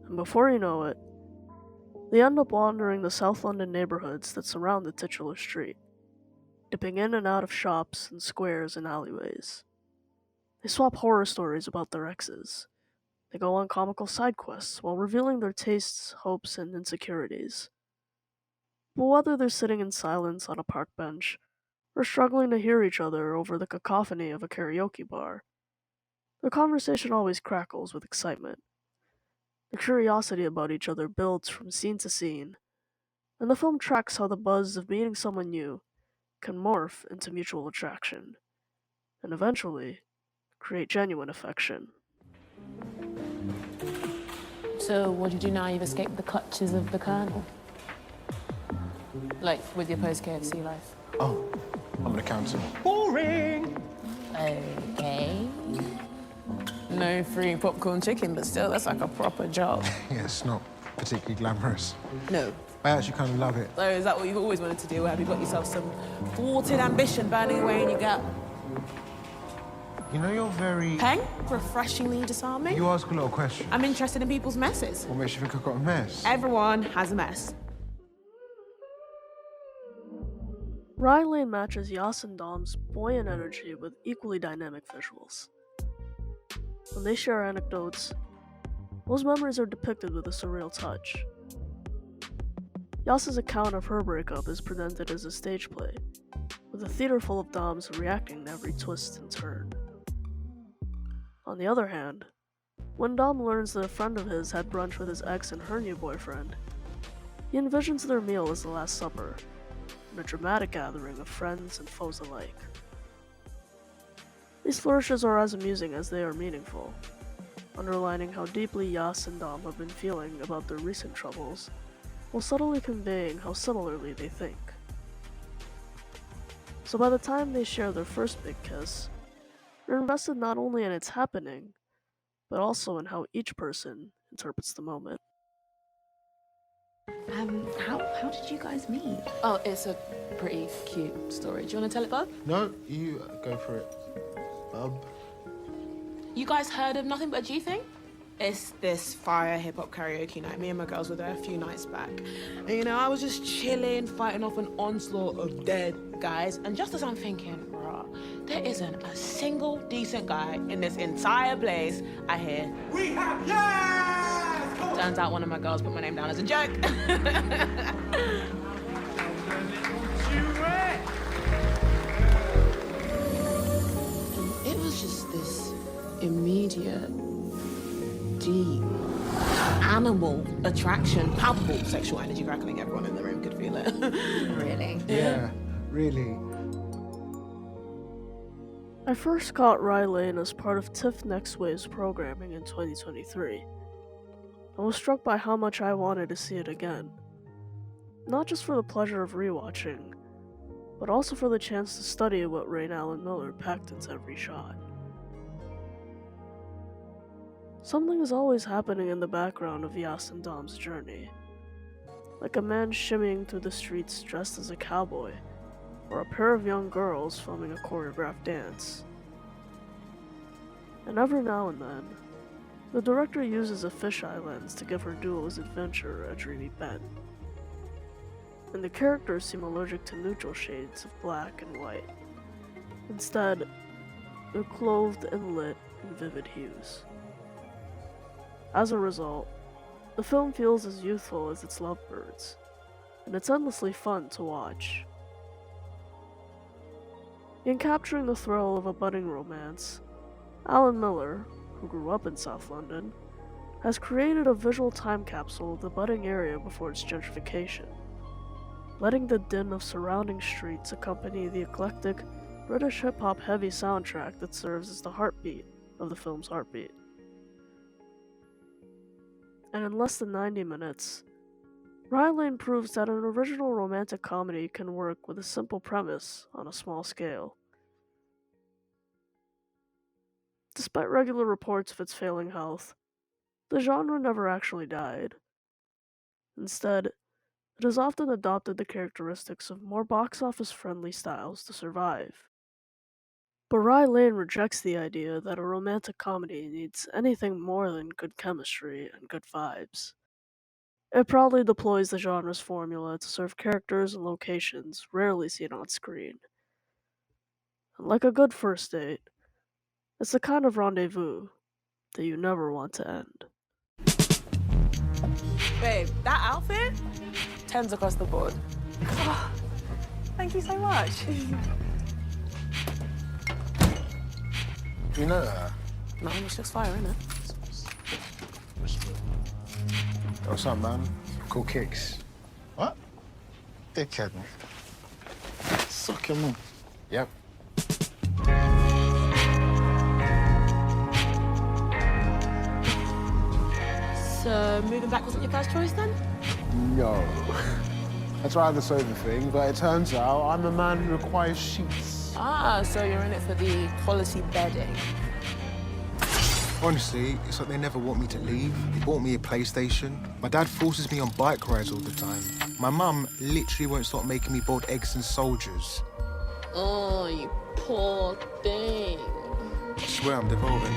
And before you know it, they end up wandering the South London neighborhoods that surround the titular street, dipping in and out of shops and squares and alleyways. They swap horror stories about their exes. They go on comical side quests while revealing their tastes, hopes, and insecurities. But whether they're sitting in silence on a park bench or struggling to hear each other over the cacophony of a karaoke bar, their conversation always crackles with excitement. The curiosity about each other builds from scene to scene, and the film tracks how the buzz of meeting someone new can morph into mutual attraction, and eventually create genuine affection. So what do you do now you've escaped the clutches of the Colonel? Like, with your post-KFC life? Oh, I'm an accountant. Boring! Okay. No free popcorn chicken, but still, that's like a proper job. Yeah, it's not particularly glamorous. No. I actually kind of love it. So is that what you've always wanted to do, or have you got yourself some thwarted ambition burning away in your gut? You know, you're very... Peng? Refreshingly disarming? You ask a lot of questions. I'm interested in people's messes. What makes you think I've got a mess? Everyone has a mess. Rye Lane matches Yas and Dom's buoyant energy with equally dynamic visuals. When they share anecdotes, those memories are depicted with a surreal touch. Yas's account of her breakup is presented as a stage play, with a theater full of Doms reacting to every twist and turn. On the other hand, when Dom learns that a friend of his had brunch with his ex and her new boyfriend, he envisions their meal as the Last Supper, and a dramatic gathering of friends and foes alike. These flourishes are as amusing as they are meaningful, underlining how deeply Yas and Dom have been feeling about their recent troubles, while subtly conveying how similarly they think. So by the time they share their first big kiss, they're invested not only in its happening, but also in how each person interprets the moment. How did you guys meet? Oh, it's a pretty cute story. Do you want to tell it, Bub? No, you go for it, bub. You guys heard of Nothing But a G Thing? It's this fire hip-hop karaoke night. Me and my girls were there a few nights back. And, you know, I was just chilling, fighting off an onslaught of dead guys. And just as I'm thinking, bruh, there isn't a single decent guy in this entire place, I hear, "We have yes!" Turns out one of my girls put my name down as a joke. It was just this immediate, deep, animal attraction, palpable sexual energy crackling. Everyone in the room could feel it. Really? Yeah, really. I first caught Rye Lane as part of TIFF Next Wave's programming in 2023. I was struck by how much I wanted to see it again. Not just for the pleasure of rewatching, but also for the chance to study what Ray Allen Miller packed into every shot. Something is always happening in the background of Yas and Dom's journey, like a man shimmying through the streets dressed as a cowboy, or a pair of young girls filming a choreographed dance. And every now and then, the director uses a fisheye lens to give her duo's adventure a dreamy bent. And the characters seem allergic to neutral shades of black and white. Instead, they're clothed and lit in vivid hues. As a result, the film feels as youthful as its lovebirds, and it's endlessly fun to watch. In capturing the thrill of a budding romance, Alan Miller, who grew up in South London, has created a visual time capsule of the budding area before its gentrification, letting the din of surrounding streets accompany the eclectic British hip-hop heavy soundtrack that serves as the heartbeat of the film's heartbeat. And in less than 90 minutes, Rye Lane proves that an original romantic comedy can work with a simple premise on a small scale. Despite regular reports of its failing health, the genre never actually died. Instead, it has often adopted the characteristics of more box office friendly styles to survive. But Rye Lane rejects the idea that a romantic comedy needs anything more than good chemistry and good vibes. It proudly deploys the genre's formula to serve characters and locations rarely seen on screen. And like a good first date, it's the kind of rendezvous that you never want to end. Babe, that outfit? 10s across the board. Oh, thank you so much. You know her? No, it's just fire, innit? What's up, man? Cool kicks. What? Dickhead. Suck him up. Yep. So, moving back wasn't your first choice then? No. I tried the sofa thing, but it turns out I'm a man who requires sheets. Ah, so you're in it for the quality bedding. Honestly, it's like they never want me to leave. They bought me a PlayStation. My dad forces me on bike rides all the time. My mum literally won't stop making me boiled eggs and soldiers. Oh, you poor thing. I swear I'm devolving.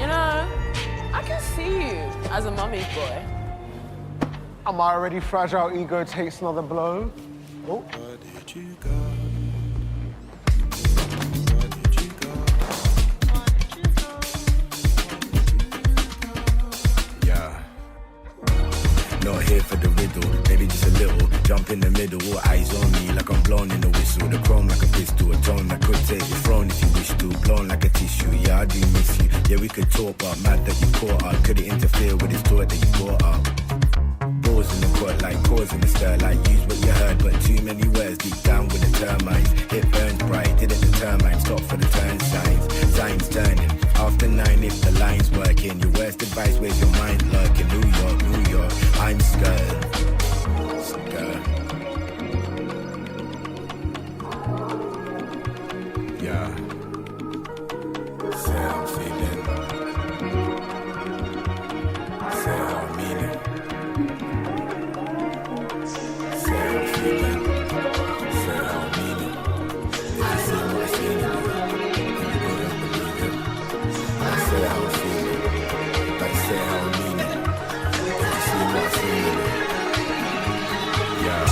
You know, I can see you as a mummy's boy. Am I already fragile ego takes another blow? Oh. Where did you go? Not here for the riddle, maybe just a little. Jump in the middle, all eyes on me like I'm blown in the whistle. The chrome like a pistol, a tone that could take your throne if you wish to. Blown like a tissue, yeah, I do miss you. Yeah, we could talk, but mad that you caught up. Couldn't interfere with this toy that you brought up. Balls in the court, like cause in the stir, like use what you heard, but too many words deep down with the termites. It burns bright, did it the termite, stop for the turn signs. Signs turning, after 9 if the line's working. Your worst advice, where's your mind lurking? New York, New York, I'm scared. Scared. Yeah. Say how I'm feeling. Say how I mean it. Say how I'm feeling. Say how I mean it. If you see what I see in it, then you gotta believe it. I say how I'm feeling. I say how I mean it. If you see what I see in it. Yeah.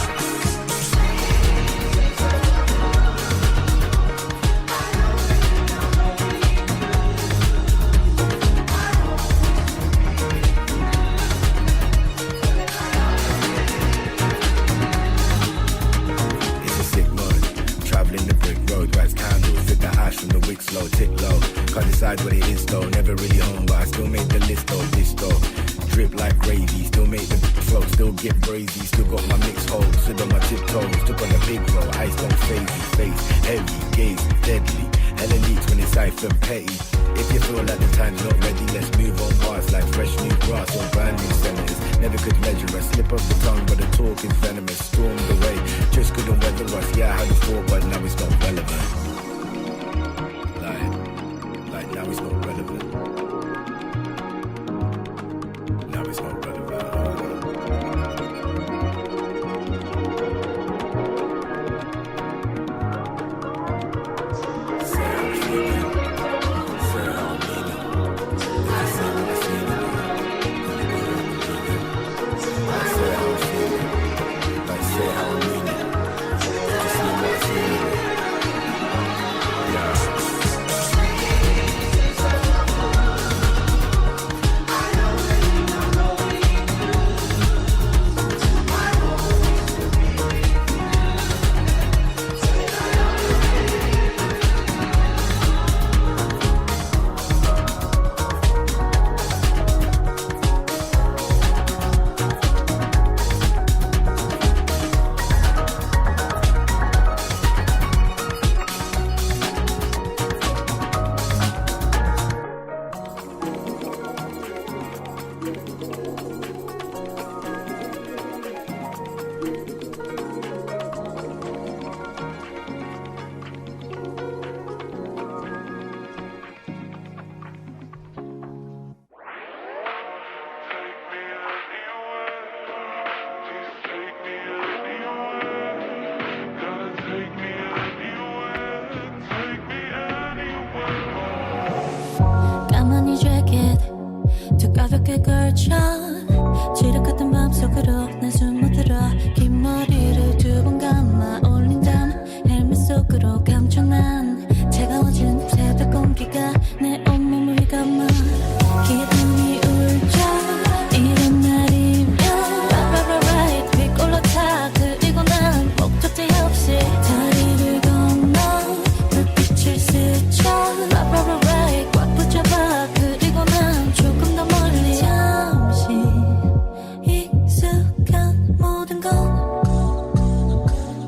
From the wick slow, tick low. Can't decide what it is though. Never really home, but I still make the list though. This though, drip like gravy. Still make the flow, still get brazy. Still got my mix hold, stood on my tiptoes. Took on a big roll, eyes don't phase me. Face heavy, gaze deadly. Hella leaks when it's siphon petty. If you feel like the time's not ready, let's move on past like fresh new grass or brand new senators. Never could measure us, slip off the tongue, but the talk is venomous. Stormed away, just couldn't weather us. Yeah, I had a thought, but now it's not relevant. Now it's not relevant. Now it's not relevant. Say how I'm feeling. Say how I mean it. If you say what I see in it, then you gotta believe it. I say how I'm feeling. I say how I mean it. If you see what I see in it. 가볍게 걸쳐 지륵같은 맘속으로 내 숨을 들어 긴 머리를 두 번 감아 올린 다음 헬멧 속으로 감춰난 차가워진 새벽 공기가 내 온몸을 휘감아 기분이 울져 이런 날이면 right 휙 올라타 그리고 난 목적지 없이 다리를 건너 불빛을 스쳐 right 꽉 붙잡아 그리고 난 조금 더 멀리 잠시 익숙한 모든 건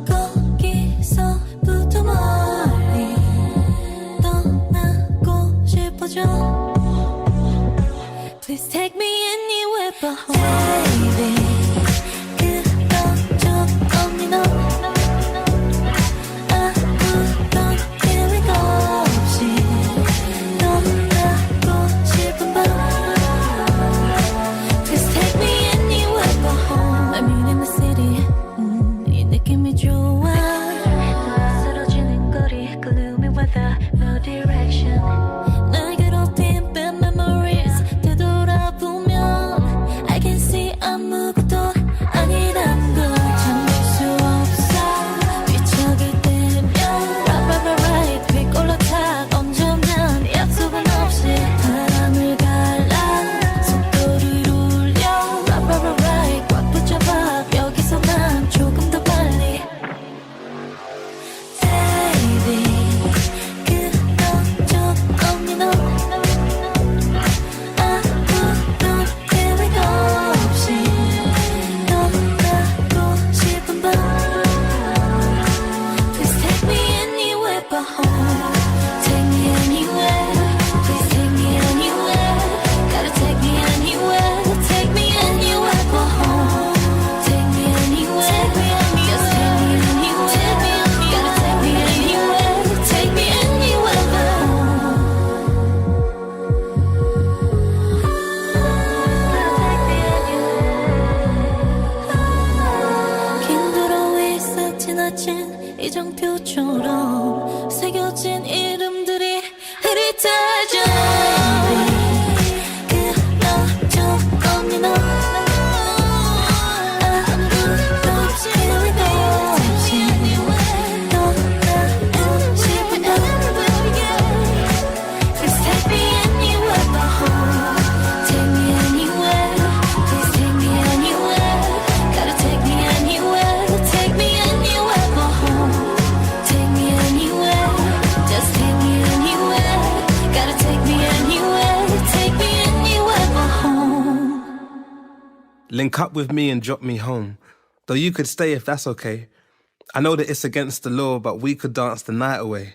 거기서부터 멀리 떠나고 싶어져 Please take me anywhere but home Baby 그런 적 없니 너 아무런 계획 없이 떠나고 싶은 밤 Please take me anywhere but home I'm in the city 이 느낌이 좋아 쓰러지는 거리 gloomy weather no direction 날 괴롭힌 bad memories 되돌아보면 I can see 아무것도 아니란 걸 참을 수 없어 뒤척일 때면 right 휙 올라타 얹으면 약속은 없이 바람을 갈라 속도를 올려 right 꽉 붙잡아 여기서 난 조금 더 빨리 Baby 그런 적 없니 너 아무런 계획 없이 떠나고 싶은 밤 Please take me anywhere but home Take me anywhere Please take me anywhere Gotta take me anywhere Take me anywhere but home Take me anywhere Just take me anywhere Gotta take me anywhere Take me anywhere but 긴 도로 위 싹 지나친 이정표처럼 새겨진 이름들이 흐릿해져 그런 적 없니 너 아무런 계획 없이 떠나고 싶은 밤 Please take me anywhere but home Take me anywhere Please take me anywhere Gotta take me anywhere Take me anywhere but home Take me anywhere Just take me anywhere Gotta take me anywhere Take me anywhere but home Link up with me and drop me home. Though you could stay if that's okay. I know that it's against the law, but we could dance the night away.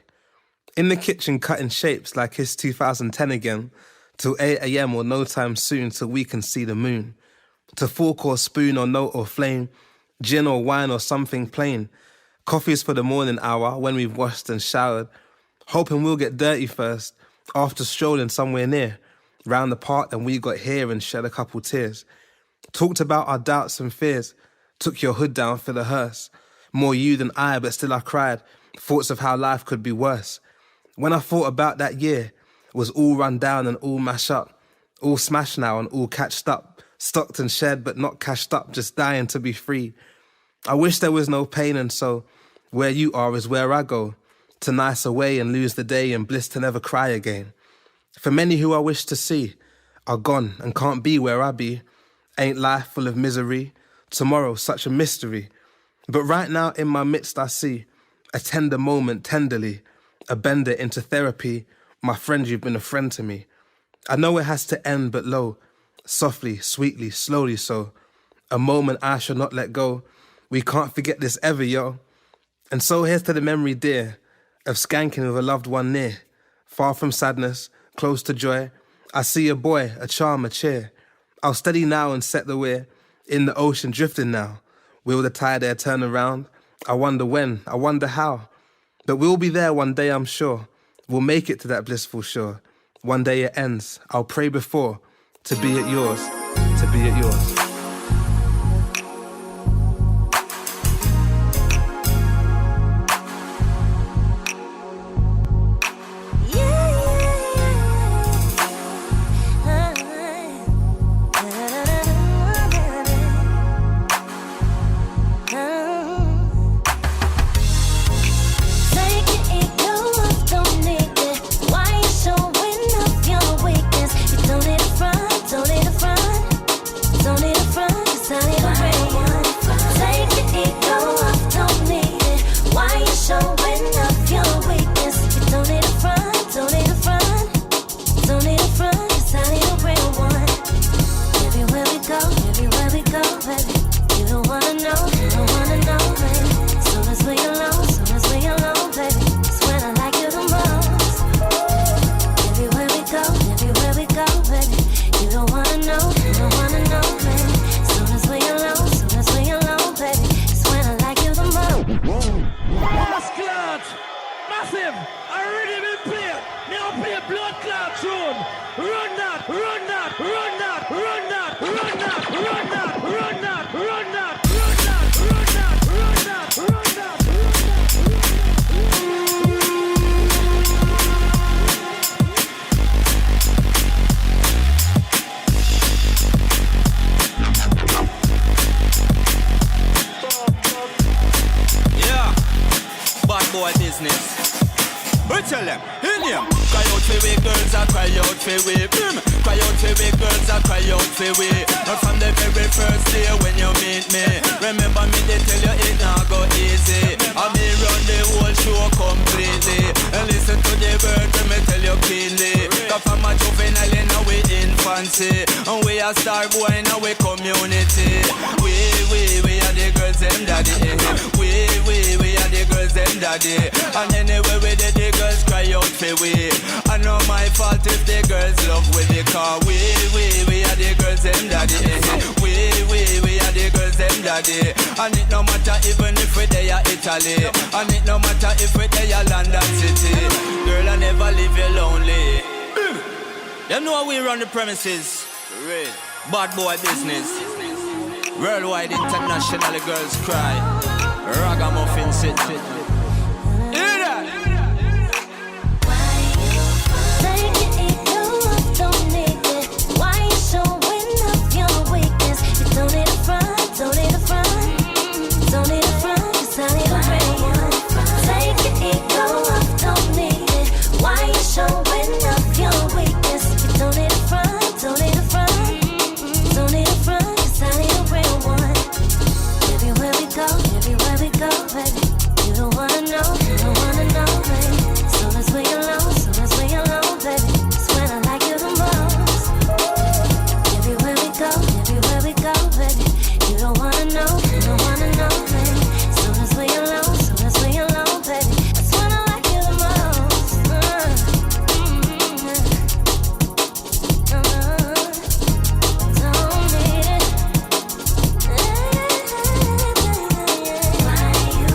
In the kitchen cutting shapes like it's 2010 again. Till 8 a.m. or no time soon till we can see the moon. To fork or spoon or note or flame. Gin or wine or something plain. Coffee's for the morning hour when we've washed and showered. Hoping we'll get dirty first. After strolling somewhere near. Round the park then we got here and shed a couple tears. Talked about our doubts and fears. Took your hood down for the hearse. More you than I, but still I cried. Thoughts of how life could be worse. When I thought about that year, was all run down and all mashed up. All smashed now and all catched up. Stocked and shared but not cashed up, just dying to be free. I wish there was no pain and so, where you are is where I go. To nice away and lose the day and bliss to never cry again. For many who I wish to see, are gone and can't be where I be. Ain't life full of misery? Tomorrow such a mystery. But right now in my midst I see a tender moment tenderly, a bender into therapy. My friend, you've been a friend to me. I know it has to end, but lo, softly, sweetly, slowly so. A moment I shall not let go. We can't forget this ever, yo. And so here's to the memory dear of skanking with a loved one near. Far from sadness, close to joy. I see a boy, a charm, a cheer. I'll steady now and set the weir. In the ocean drifting now. Will the tide e'er turn around? I wonder when, I wonder how. But we'll be there one day, I'm sure. We'll make it to that blissful shore. One day it ends, I'll pray before. To be at yours, to be at yours. play blood clot tune. Run that, run that, run that, run that, run that, run that, run that, run that, run that, run that, run that, run that. Yeah, bad boy business. We tell them, in him. Cry out for we girls, I cry out for we. Cry out for we girls, I cry out for we. But from the very first day when you meet me, remember me, they tell you it not go easy. I may run the whole show completely. And listen to the words when me tell you keenly. Cause from a juvenile in our infancy, and we are star boy in our community. We are the girls them daddy. We are the girls them daddy. And anyway we did the girls cry out for we. I know my fault if the girls love with the car. We are the girls them daddy. We are the girls them daddy. And it no matter even if we there Italy. And it no matter if we there London City. Girl, I never leave you lonely. You know how we run the premises. Real bad boy business. Worldwide, internationally, girls cry. Ragamuffin sit. Hear that? Don't need it. Why you showing up your weakness? You don't need a front, don't need a front, don't need a front, 'cause I need a real. Take your ego up, don't need it. Why you showing up your weakness? You don't need a front, don't need a front, don't need a front, 'cause I need a real one. Everywhere we go, baby, you don't wanna know, baby. Soon as we alone, baby, that's when I like you the most. Everywhere we go, baby, you don't wanna know, baby. Soon as we alone, baby, that's when I like you the most. Don't need it. Why you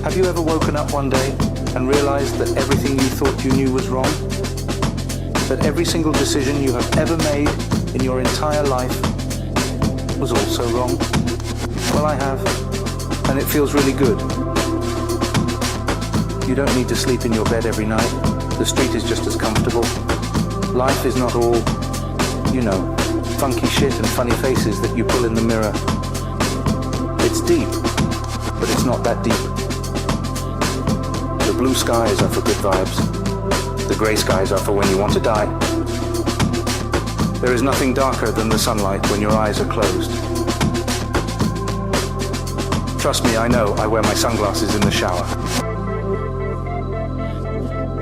Have you ever woken up one day and realized that everything you thought you knew was wrong? That every single decision you have ever made in your entire life was also wrong? Well, I have, and it feels really good. You don't need to sleep in your bed every night. The street is just as comfortable. Life is not all, you know, funky shit and funny faces that you pull in the mirror. It's deep, but it's not that deep. The blue skies are for good vibes. The grey skies are for when you want to die. There is nothing darker than the sunlight when your eyes are closed. Trust me, I know, I wear my sunglasses in the shower.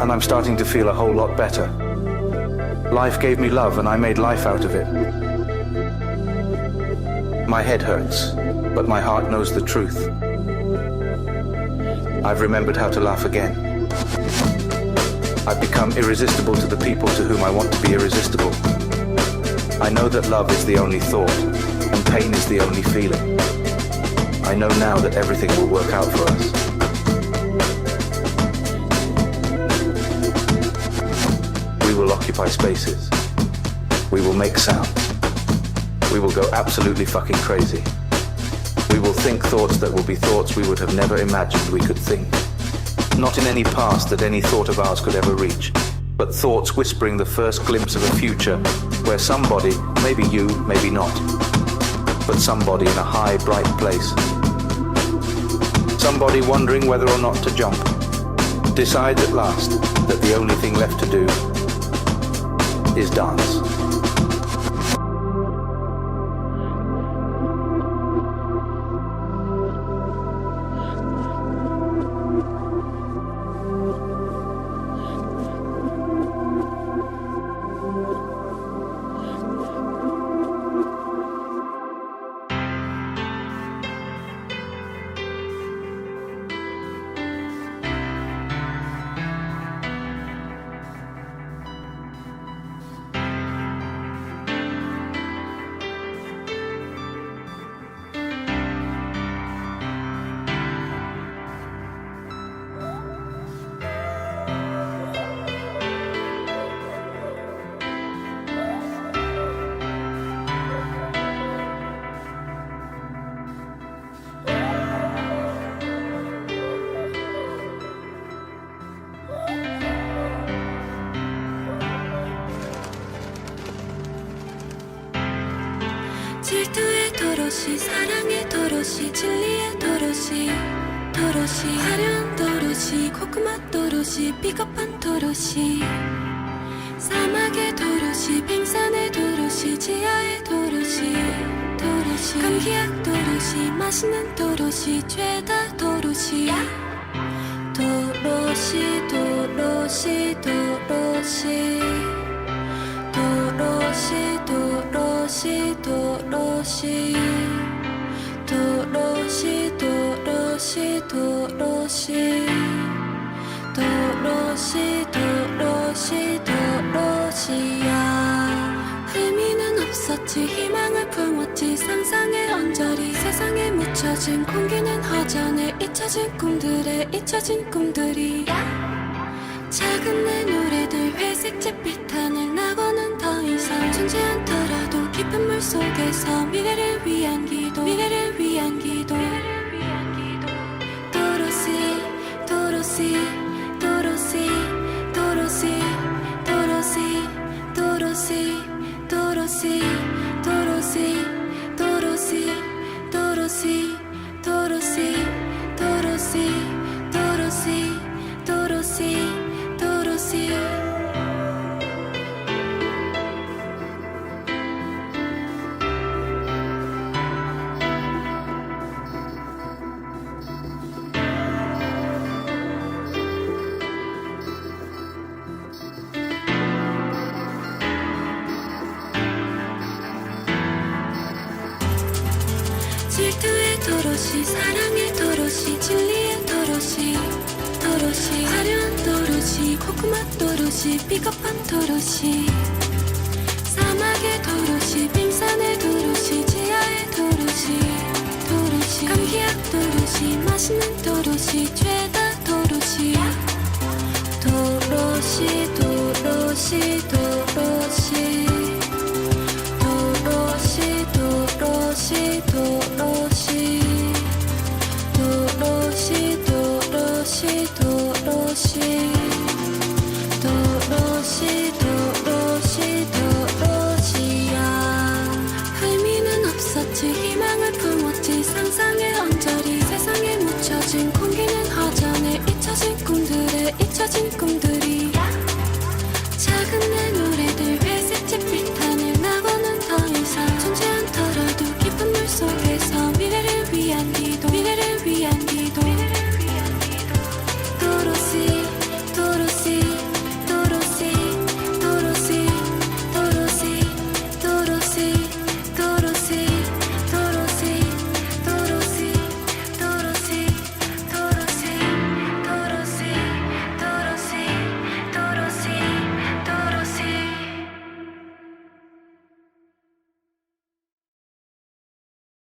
And I'm starting to feel a whole lot better. Life gave me love and I made life out of it. My head hurts, but my heart knows the truth. I've remembered how to laugh again. I've become irresistible to the people to whom I want to be irresistible. I know that love is the only thought, and pain is the only feeling. I know now that everything will work out for us. We will occupy spaces. We will make sounds. We will go absolutely fucking crazy. We will think thoughts that will be thoughts we would have never imagined we could think. Not in any past that any thought of ours could ever reach, but thoughts whispering the first glimpse of a future where somebody, maybe you, maybe not, but somebody in a high, bright place. Somebody wondering whether or not to jump, decides at last that the only thing left to do is dance. 질투의 도로시 사랑의 도로시 진리의 도로시 도로시 화려한 도로시 코코맛 도로시 비겁한 도로시 사막의 도로시 빙산의 도로시 지하의 도로시 도로시 감기약 도로시 맛있는 도로시 죄다 도로시 도로시 도로시 도로시 도로시 도로시 도로시 도로시 도로시 도로시 도로시 도로시 도로시야 의미는 없었지 희망을 품었지 상상의 언저리 세상에 묻혀진 공기는 허전해 잊혀진 꿈들에 잊혀진 꿈들이 작은 내 노래들 회색빛 하늘 나고는 더 이상 존재 않더라도 깊은 물 속에서 미래를 위한 기도 미래를 위한 기도 도로시 도로시 도로시 도로시 도로시 도로시 도로시 도로시 도로시 도로시 도로시 도로시 도로시 도로시 도로시 질투의 도로시 사랑의 도로시 진리의 도로시 도로시 화려한 도로시 코코맛 도로시 비겁한 도로시 사막의 도로시 빙산의 도로시 지하의 도로시 도로시 감기약 도로시 맛있는 도로시 죄다 도로시 도로시 도로시 도로시 도로시 도로시 도로시 도로시 도로시 도로시 도로시 도로시 도로시야 의미는 없었지 희망을 품었지 상상의 언저리 세상에 묻혀진 공기는 허전해 잊혀진 꿈들에 잊혀진 꿈들이 작은 내